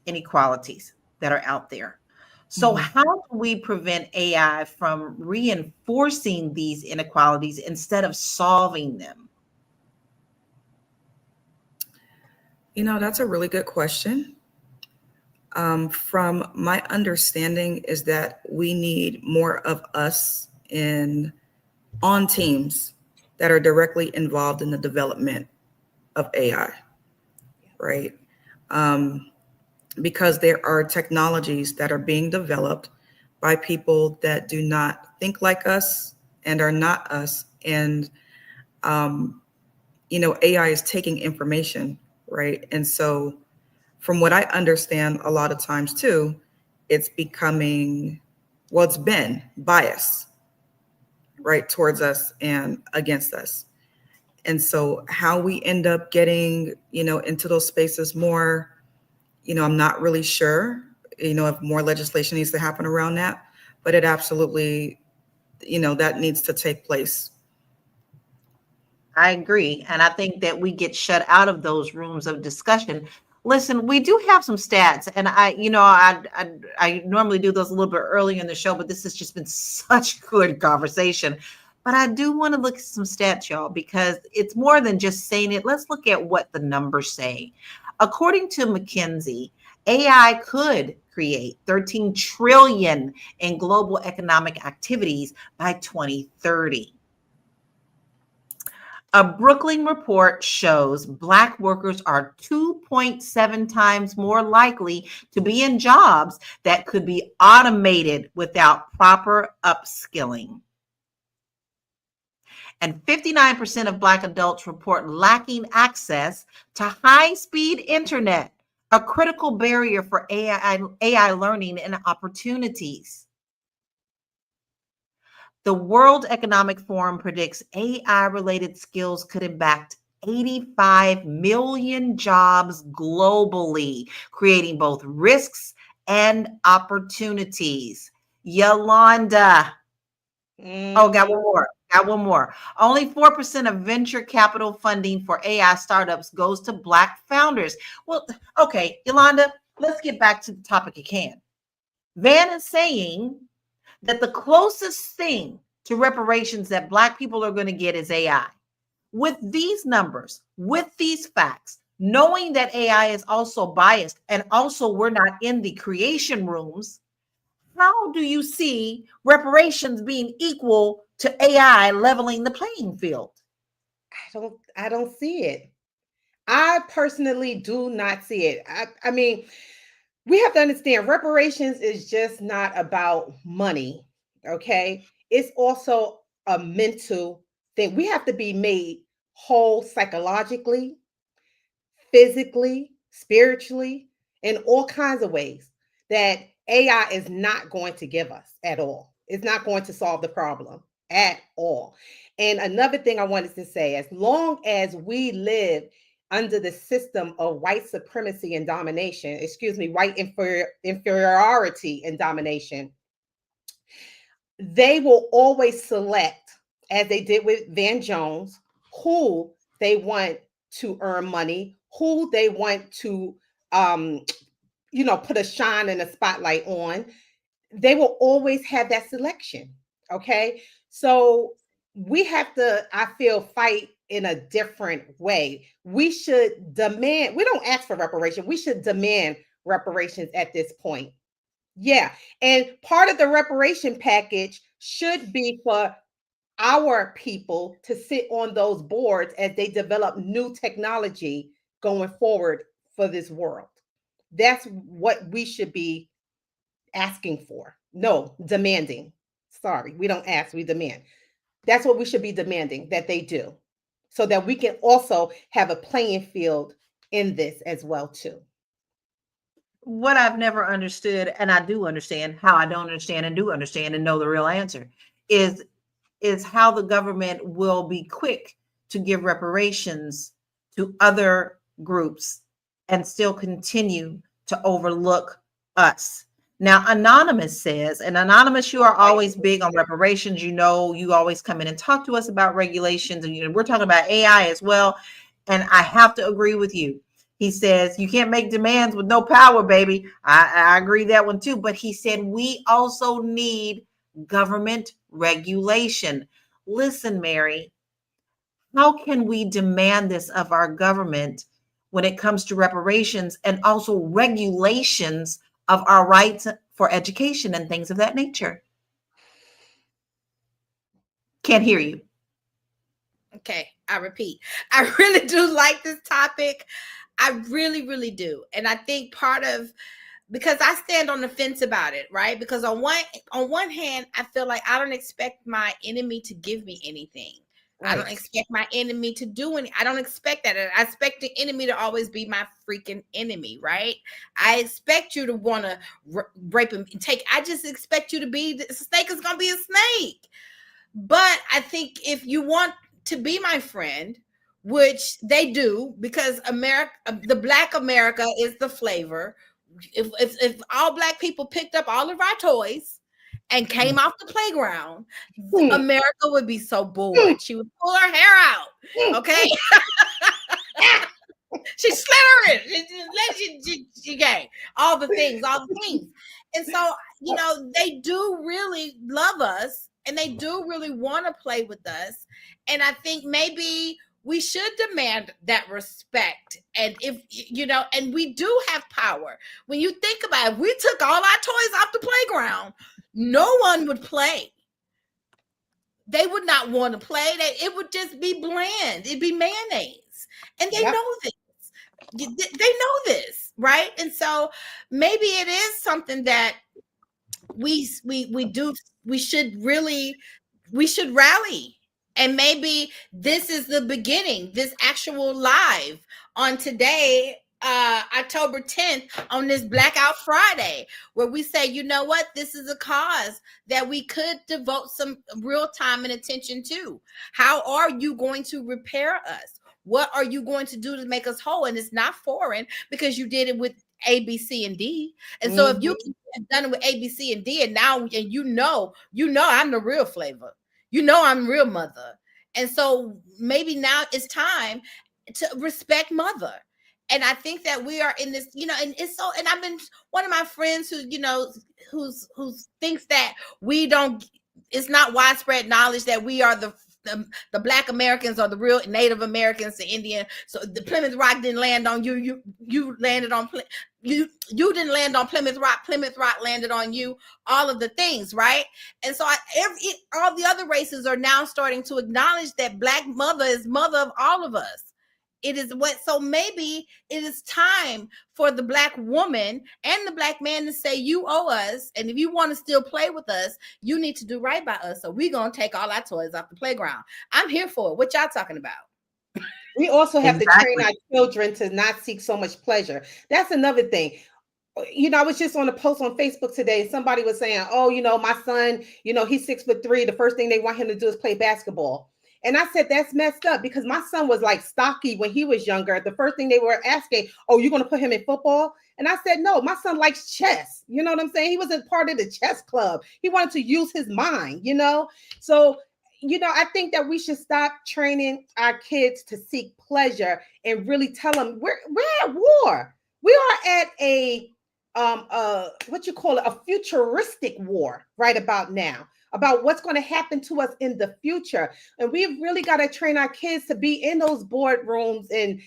inequalities that are out there. So, Mhm. how do we prevent AI from reinforcing these inequalities instead of solving them? That's a really good question. From my understanding is that we need more of us in on teams that are directly involved in the development of AI, right? Um, because there are technologies that are being developed by people that do not think like us and are not us. And, AI is taking information, right? And so, from what I understand, a lot of times too, it's becoming, well, it's been bias, right, towards us and against us. And so, how we end up getting, into those spaces more, I'm not really sure, if more legislation needs to happen around that, but it absolutely, that needs to take place. I agree. And I think that we get shut out of those rooms of discussion. Listen, we do have some stats, and I normally do those a little bit earlier in the show, but this has just been such good conversation. But I do want to look at some stats, y'all, because it's more than just saying it. Let's look at what the numbers say. According to McKinsey, AI could create 13 trillion in global economic activities by 2030. A Brooklyn report shows Black workers are 2.7 times more likely to be in jobs that could be automated without proper upskilling. And 59% of Black adults report lacking access to high-speed internet, a critical barrier for AI learning and opportunities. The World Economic Forum predicts AI-related skills could impact 85 million jobs globally, creating both risks and opportunities. Yolanda. Oh, got one more. Got one more. Only 4% of venture capital funding for AI startups goes to Black founders. Well, okay, Yolanda, let's get back to the topic at hand. Van is saying that the closest thing to reparations that Black people are going to get is AI. With these numbers, with these facts, knowing that AI is also biased and also we're not in the creation rooms, how do you see reparations being equal to AI leveling the playing field? I don't see it. I personally do not see it. I mean, we have to understand reparations is just not about money, okay? It's also a mental thing. We have to be made whole psychologically, physically, spiritually, in all kinds of ways that AI is not going to give us at all. It's not going to solve the problem at all. And another thing I wanted to say, as long as we live under the system of white supremacy and domination, excuse me, white inferiority and domination, they will always select, as they did with Van Jones, who they want to earn money, who they want to, put a shine and a spotlight on. They will always have that selection. Okay. So we have to, I feel, fight in a different way. We should demand, we don't ask for reparation. We should demand reparations at this point. Yeah. And part of the reparation package should be for our people to sit on those boards as they develop new technology going forward for this world. That's what we should be asking for. No, demanding. Sorry, we don't ask, we demand. That's what we should be demanding that they do so that we can also have a playing field in this as well too. What I've never understood, and I do understand how I don't understand and do understand and know the real answer, is how the government will be quick to give reparations to other groups and still continue to overlook us. Now, Anonymous says, and Anonymous, you are always big on reparations. You know, you always come in and talk to us about regulations, and we're talking about AI as well. And I have to agree with you. He says, you can't make demands with no power, baby. I agree that one too. But he said, we also need government regulation. Listen, Mary, how can we demand this of our government when it comes to reparations and also regulations of our rights for education and things of that nature? Can't hear you. Okay, I repeat. I really do like this topic. I really, really do. And I think because I stand on the fence about it, right? Because on one hand, I feel like I don't expect my enemy to give me anything. Right. I don't expect my enemy to do I don't expect that. I expect the enemy to always be my freaking enemy, right? I expect you to want to rape him and I just expect you to be, the snake is going to be a snake. But I think if you want to be my friend, which they do, because the Black America is the flavor. If all Black people picked up all of our toys and came off the playground, America would be so bored. She would pull her hair out. Okay. She's slithering. She gay. All the things. And so, they do really love us and they do really want to play with us. And I think maybe we should demand that respect. And and we do have power. When you think about it, if we took all our toys off the playground, no one would play. They would not want to play. It would just be bland. It'd be mayonnaise. And they know this. They know this, right? And so maybe it is something that we should rally. And maybe this is the beginning, this actual live on today, October 10th, on this Blackout Friday, where we say, you know what, this is a cause that we could devote some real time and attention to. How are you going to repair us? What are you going to do to make us whole? And it's not foreign because you did it with A, B, C, and D. And so if you have done it with A, B, C, and D, and now you know I'm the real flavor. I'm real mother. And so maybe now it's time to respect mother. And I think that we are in this, and it's so, and I've been one of my friends who thinks that it's not widespread knowledge that we are the Black Americans are the real Native Americans, the Indian. So the Plymouth Rock didn't land on you. You landed on you didn't land on Plymouth Rock. Plymouth Rock landed on you. All of the things, right? And so all the other races are now starting to acknowledge that Black mother is mother of all of us. So maybe it is time for the Black woman and the Black man to say, you owe us. And if you want to still play with us, you need to do right by us. So we're going to take all our toys off the playground. I'm here for it. What y'all talking about? We also have to train our children to not seek so much pleasure. That's another thing. I was just on a post on Facebook today. Somebody was saying, my son, he's 6'3". The first thing they want him to do is play basketball. And I said, that's messed up because my son was like stocky when he was younger. The first thing they were asking, you're going to put him in football? And I said, no, my son likes chess. You know what I'm saying? He wasn't part of the chess club. He wanted to use his mind, So, I think that we should stop training our kids to seek pleasure and really tell them we're at war. We are at a futuristic war right about now, about what's going to happen to us in the future. And we've really got to train our kids to be in those boardrooms and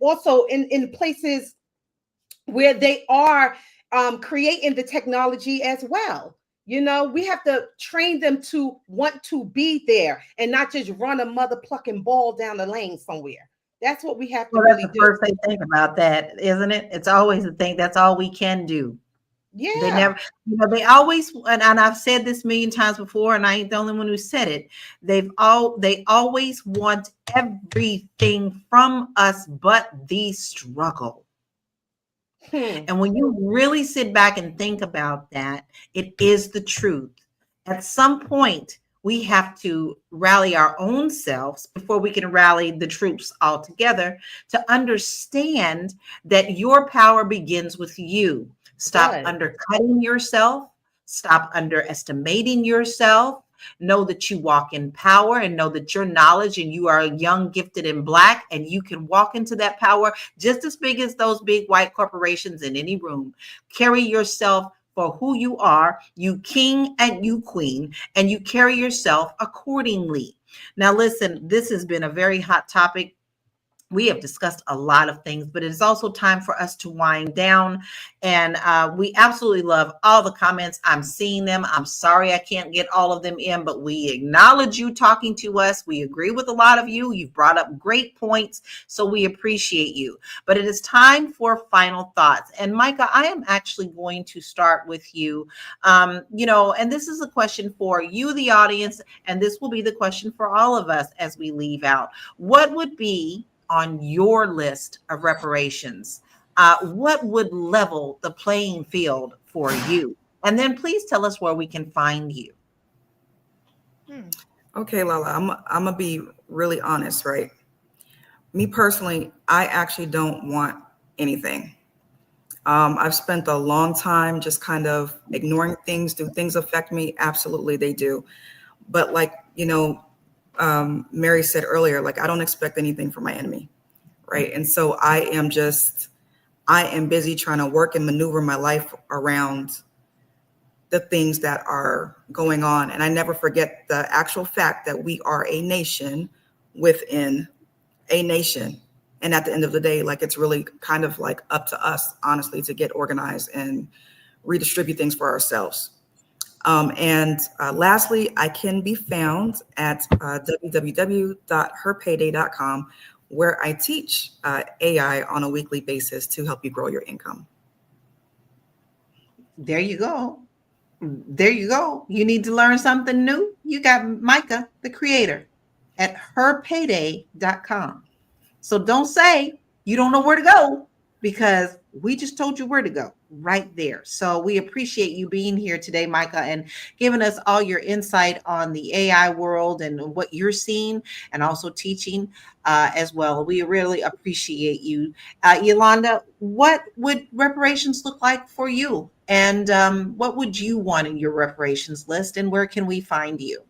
also in places where they are creating the technology as well. We have to train them to want to be there and not just run a mother plucking ball down the lane somewhere. That's what we have to really do. First they think about that, isn't it? It's always the thing. That's all we can do. Yeah. They never, they always, and I've said this a million times before, and I ain't the only one who said it. They always want everything from us but the struggle. And when you really sit back and think about that, it is the truth. At some point, we have to rally our own selves before we can rally the troops all together to understand that your power begins with you. Stop undercutting yourself. Stop underestimating yourself. Know that you walk in power, and know that your knowledge, and you are young, gifted, and Black, and you can walk into that power just as big as those big white corporations in any room. Carry yourself for who you are, you king and you queen, and you carry yourself accordingly. Now, listen, this has been a very hot topic. We have discussed a lot of things, but it is also time for us to wind down. And we absolutely love all the comments. I'm seeing them. I'm sorry I can't get all of them in, but we acknowledge you talking to us. We agree with a lot of you. You've brought up great points, so we appreciate you. But it is time for final thoughts. And Micah, I am actually going to start with you. And this is a question for you, the audience, and this will be the question for all of us as we leave out. What would be on your list of reparations? What would level the playing field for you? And then please tell us where we can find you. Okay, Lala, I'm gonna be really honest, right? Me personally, I actually don't want anything. I've spent a long time just kind of ignoring things. Do things affect me? Absolutely, they do. But Mary said earlier, like, I don't expect anything from my enemy, right? And so I am busy trying to work and maneuver my life around the things that are going on. And I never forget the actual fact that we are a nation within a nation. And at the end of the day, like, it's really kind of like up to us, honestly, to get organized and redistribute things for ourselves. Lastly, I can be found at www.herpayday.com, where I teach AI on a weekly basis to help you grow your income. There you go. There you go. You need to learn something new? You got Micah, the creator, at herpayday.com. So don't say you don't know where to go, because we just told you where to go right there. So we appreciate you being here today, Micah, and giving us all your insight on the AI world and what you're seeing, and also teaching as well. We really appreciate you. Yolanda, what would reparations look like for you? And what would you want in your reparations list, and where can we find you?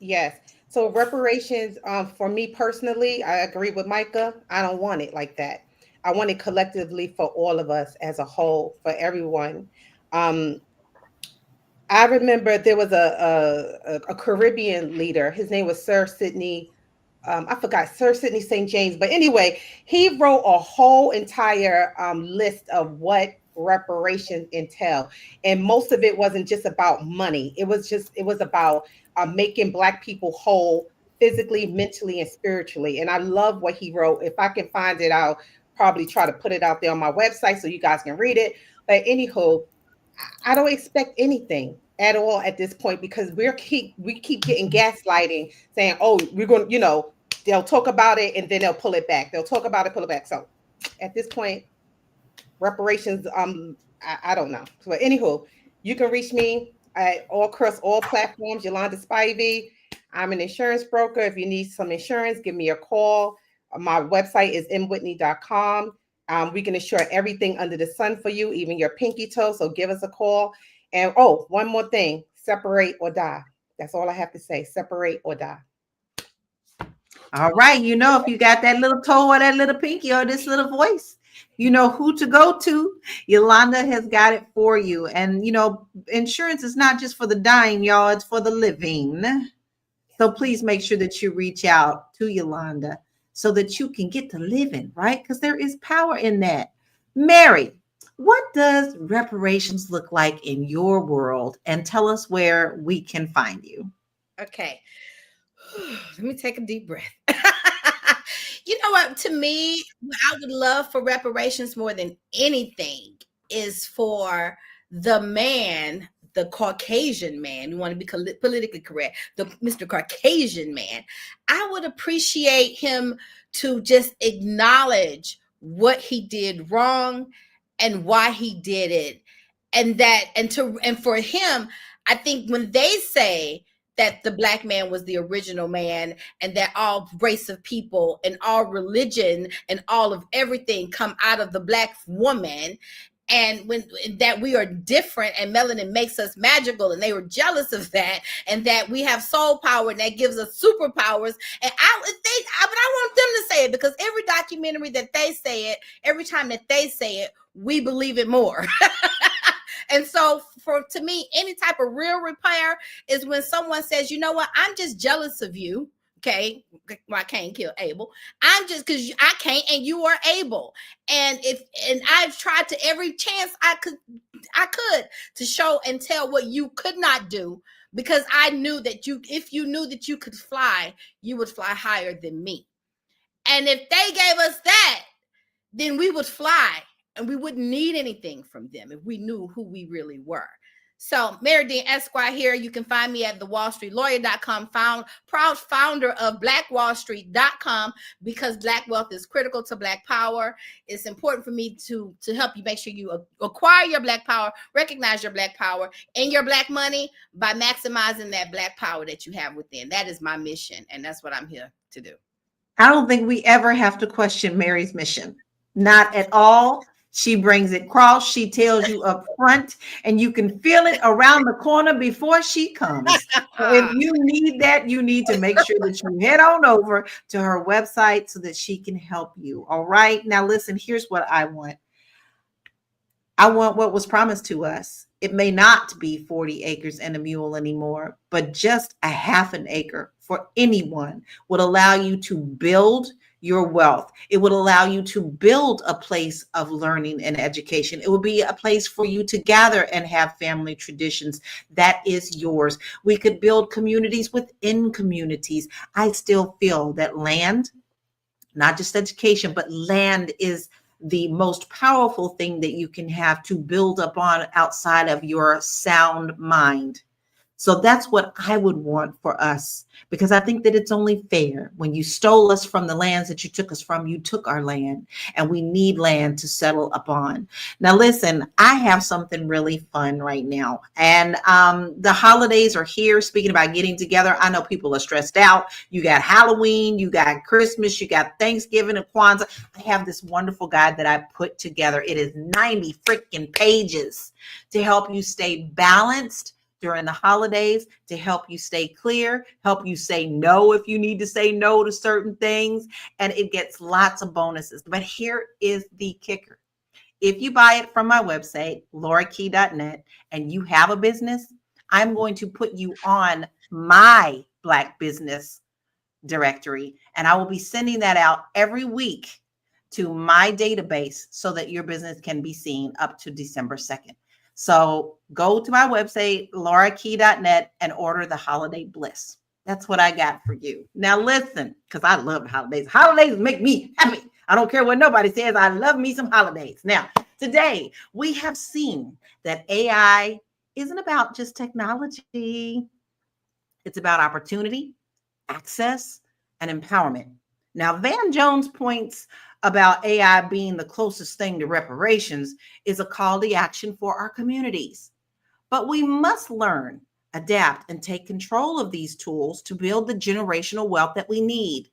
Yes. So reparations, for me personally, I agree with Micah. I don't want it like that. I want it collectively for all of us as a whole, for everyone. Um, I remember there was a Caribbean leader. His name was Sir Sidney. I forgot, Sir Sidney St. James. But anyway, he wrote a whole entire list of what reparations entail, and most of it wasn't just about money. It was about making Black people whole physically, mentally, and spiritually. And I love what he wrote. If I can find it, I'll probably try to put it out there on my website so you guys can read it. But anywho, I don't expect anything at all at this point, because we keep getting gaslighting, saying, "Oh, we're going," they'll talk about it and then they'll pull it back. They'll talk about it, pull it back. So at this point, reparations, I don't know. So anywho, you can reach me at across all platforms, Yolanda Spivey. I'm an insurance broker. If you need some insurance, give me a call. My website is mwhitney.com. We can insure everything under the sun for you, even your pinky toe. So give us a call. And one more thing, separate or die. That's all I have to say. Separate or die. All right. If you got that little toe or that little pinky or this little voice, you know who to go to. Yolanda has got it for you. And, insurance is not just for the dying, y'all. It's for the living. So please make sure that you reach out to Yolanda so that you can get to living, right? Because there is power in that. Mary, what does reparations look like in your world? And tell us where we can find you. Okay. Let me take a deep breath. You know what? To me, what I would love for reparations more than anything is for the man, the Caucasian man. We want to be politically correct. The Mr. Caucasian man. I would appreciate him to just acknowledge what he did wrong and why he did it, and for him, I think when they say that the Black man was the original man, and that all race of people and all religion and all of everything come out of the Black woman, and when that we are different and melanin makes us magical, and they were jealous of that, and that we have soul power and that gives us superpowers. And but I want them to say it, because every documentary that they say it, every time that they say it, we believe it more. And so to me, any type of real repair is when someone says, you know what, I'm just jealous of you. Okay, well, I can't kill Abel. I'm just, because I can't and you are able. And I've tried to every chance I could to show and tell what you could not do, because I knew that if you knew that you could fly, you would fly higher than me. And if they gave us that, then we would fly and we wouldn't need anything from them if we knew who we really were. So, Mary Dean Esquire here. You can find me at thewallstreetlawyer.com, proud founder of blackwallstreet.com, because Black wealth is critical to Black power. It's important for me to help you make sure you acquire your Black power, recognize your Black power and your Black money by maximizing that Black power that you have within. That is my mission, and that's what I'm here to do. I don't think we ever have to question Mary's mission. Not at all. She brings it across. She tells you up front, and you can feel it around the corner before she comes. So if you need that, you need to make sure that you head on over to her website so that she can help you. All right. Now, listen, here's what I want. I want what was promised to us. It may not be 40 acres and a mule anymore, but just a half an acre for anyone would allow you to build your wealth. It would allow you to build a place of learning and education. It would be a place for you to gather and have family traditions. That is yours. We could build communities within communities. I still feel that land, not just education, but land is the most powerful thing that you can have to build upon outside of your sound mind. So that's what I would want for us, because I think that it's only fair. When you stole us from the lands that you took us from, you took our land, and we need land to settle upon. Now, listen, I have something really fun right now, and the holidays are here. Speaking about getting together, I know people are stressed out. You got Halloween, you got Christmas, you got Thanksgiving and Kwanzaa. I have this wonderful guide that I put together. It is 90 freaking pages to help you stay balanced during the holidays, to help you stay clear, help you say no if you need to say no to certain things, and it gets lots of bonuses. But here is the kicker. If you buy it from my website, laurakey.net, and you have a business, I'm going to put you on my Black business directory, and I will be sending that out every week to my database so that your business can be seen up to December 2nd. So go to my website, laurakey.net, and order the holiday bliss. That's what I got for you. Now listen, because I love holidays. Holidays make me happy. I don't care what nobody says. I love me some holidays. Now, today we have seen that AI isn't about just technology. It's about opportunity, access, and empowerment. Now, Van Jones points about AI being the closest thing to reparations is a call to action for our communities. But we must learn, adapt, and take control of these tools to build the generational wealth that we need.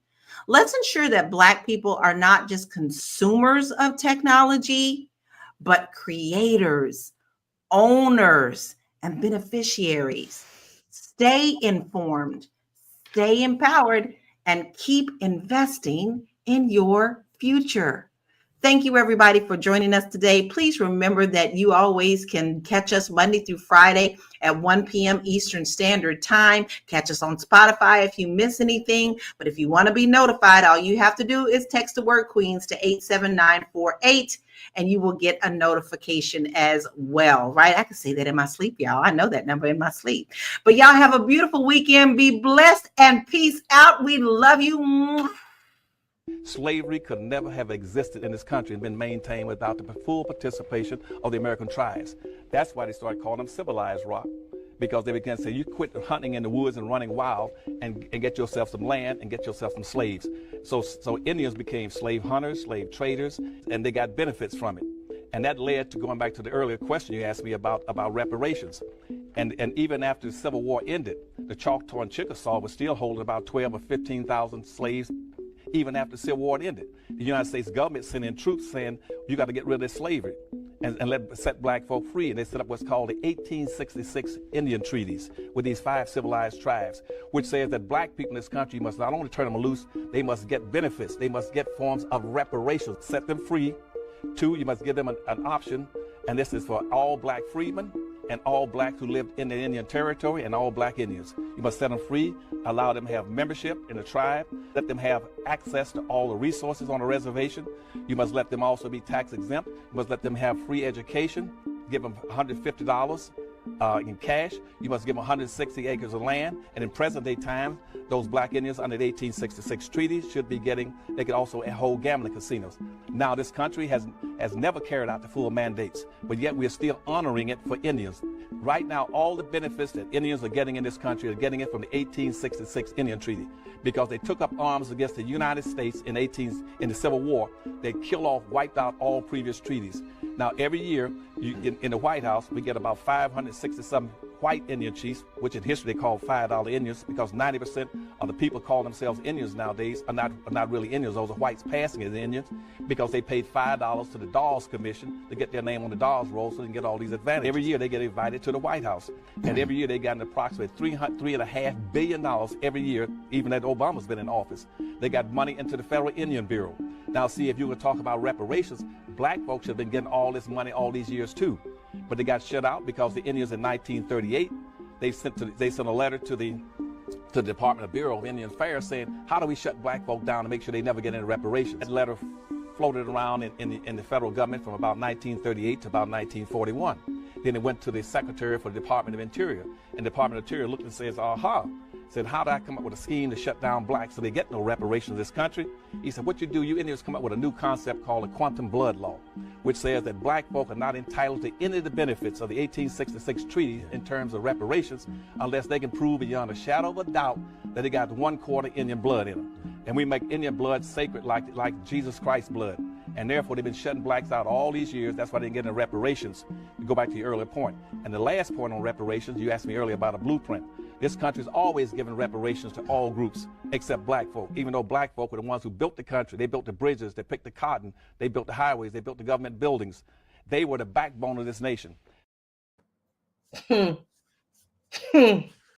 Let's ensure that Black people are not just consumers of technology, but creators, owners, and beneficiaries. Stay informed, stay empowered, and keep investing in your future. Thank you, everybody, for joining us today. Please remember that you always can catch us Monday through Friday at 1 p.m. Eastern Standard Time. Catch us on Spotify if you miss anything. But if you want to be notified, all you have to do is text the word Queens to 87948, and you will get a notification as well, right? I can say that in my sleep, y'all. I know that number in my sleep. But y'all have a beautiful weekend. Be blessed and peace out. We love you. Slavery could never have existed in this country and been maintained without the full participation of the American tribes. That's why they started calling them civilized rock, because they began to say, you quit hunting in the woods and running wild and get yourself some land and get yourself some slaves. So Indians became slave hunters, slave traders, and they got benefits from it. And that led to, going back to the earlier question you asked me about reparations. And even after the Civil War ended, the Choctaw and Chickasaw was still holding about 12 or 15,000 slaves. Even after the Civil War ended, the United States government sent in troops saying, you got to get rid of this slavery. and set black folk free. And they set up what's called the 1866 Indian Treaties with these 5 civilized tribes, which says that black people in this country must not only turn them loose, they must get benefits, they must get forms of reparations, set them free. 2, you must give them an option, and this is for all black freedmen and all blacks who lived in the Indian Territory and all black Indians. You must set them free, allow them to have membership in the tribe, let them have access to all the resources on the reservation. You must let them also be tax exempt. You must let them have free education, give them $150 in cash. You must give them 160 acres of land. And in present day time, those black Indians under the 1866 treaty should be getting, they could also hold gambling casinos. Now this country has never carried out the full mandates, but yet we are still honoring it for Indians. Right now, all the benefits that Indians are getting in this country are getting it from the 1866 Indian Treaty, because they took up arms against the United States in the Civil War. They wiped out all previous treaties. Now every year in the White House, we get about 560-some white Indian chiefs, which in history they call $5 Indians, because 90% of the people call themselves Indians nowadays are not really Indians. Those are whites passing as Indians, because they paid $5 to the Dawes Commission to get their name on the Dawes roll so they can get all these advantages. Every year they get invited to the White House, and every year they got an approximate $3.5 billion every year, even that Obama's been in office. They got money into the Federal Indian Bureau. Now see, if you were to talk about reparations, black folks have been getting all this money all these years too, but they got shut out because the Indians in 1938, they sent a letter to the Department of Bureau of Indian Affairs saying, how do we shut black folk down to make sure they never get any reparations? That letter floated around in the federal government from about 1938 to about 1941. Then it went to the Secretary for the Department of Interior, and the Department of Interior looked and says, said, how did I come up with a scheme to shut down blacks so they get no reparations in this country? He said, what you do, you Indians come up with a new concept called the quantum blood law, which says that black folk are not entitled to any of the benefits of the 1866 treaty in terms of reparations unless they can prove beyond a shadow of a doubt that they got 1/4 Indian blood in them. And we make Indian blood sacred like Jesus Christ's blood. And therefore, they've been shutting blacks out all these years. That's why they didn't get any reparations. To go back to your earlier point. And the last point on reparations, you asked me earlier about a blueprint. This country's always given reparations to all groups except black folk, even though black folk were the ones who built the country. They built the bridges, they picked the cotton, they built the highways, they built the government buildings. They were the backbone of this nation.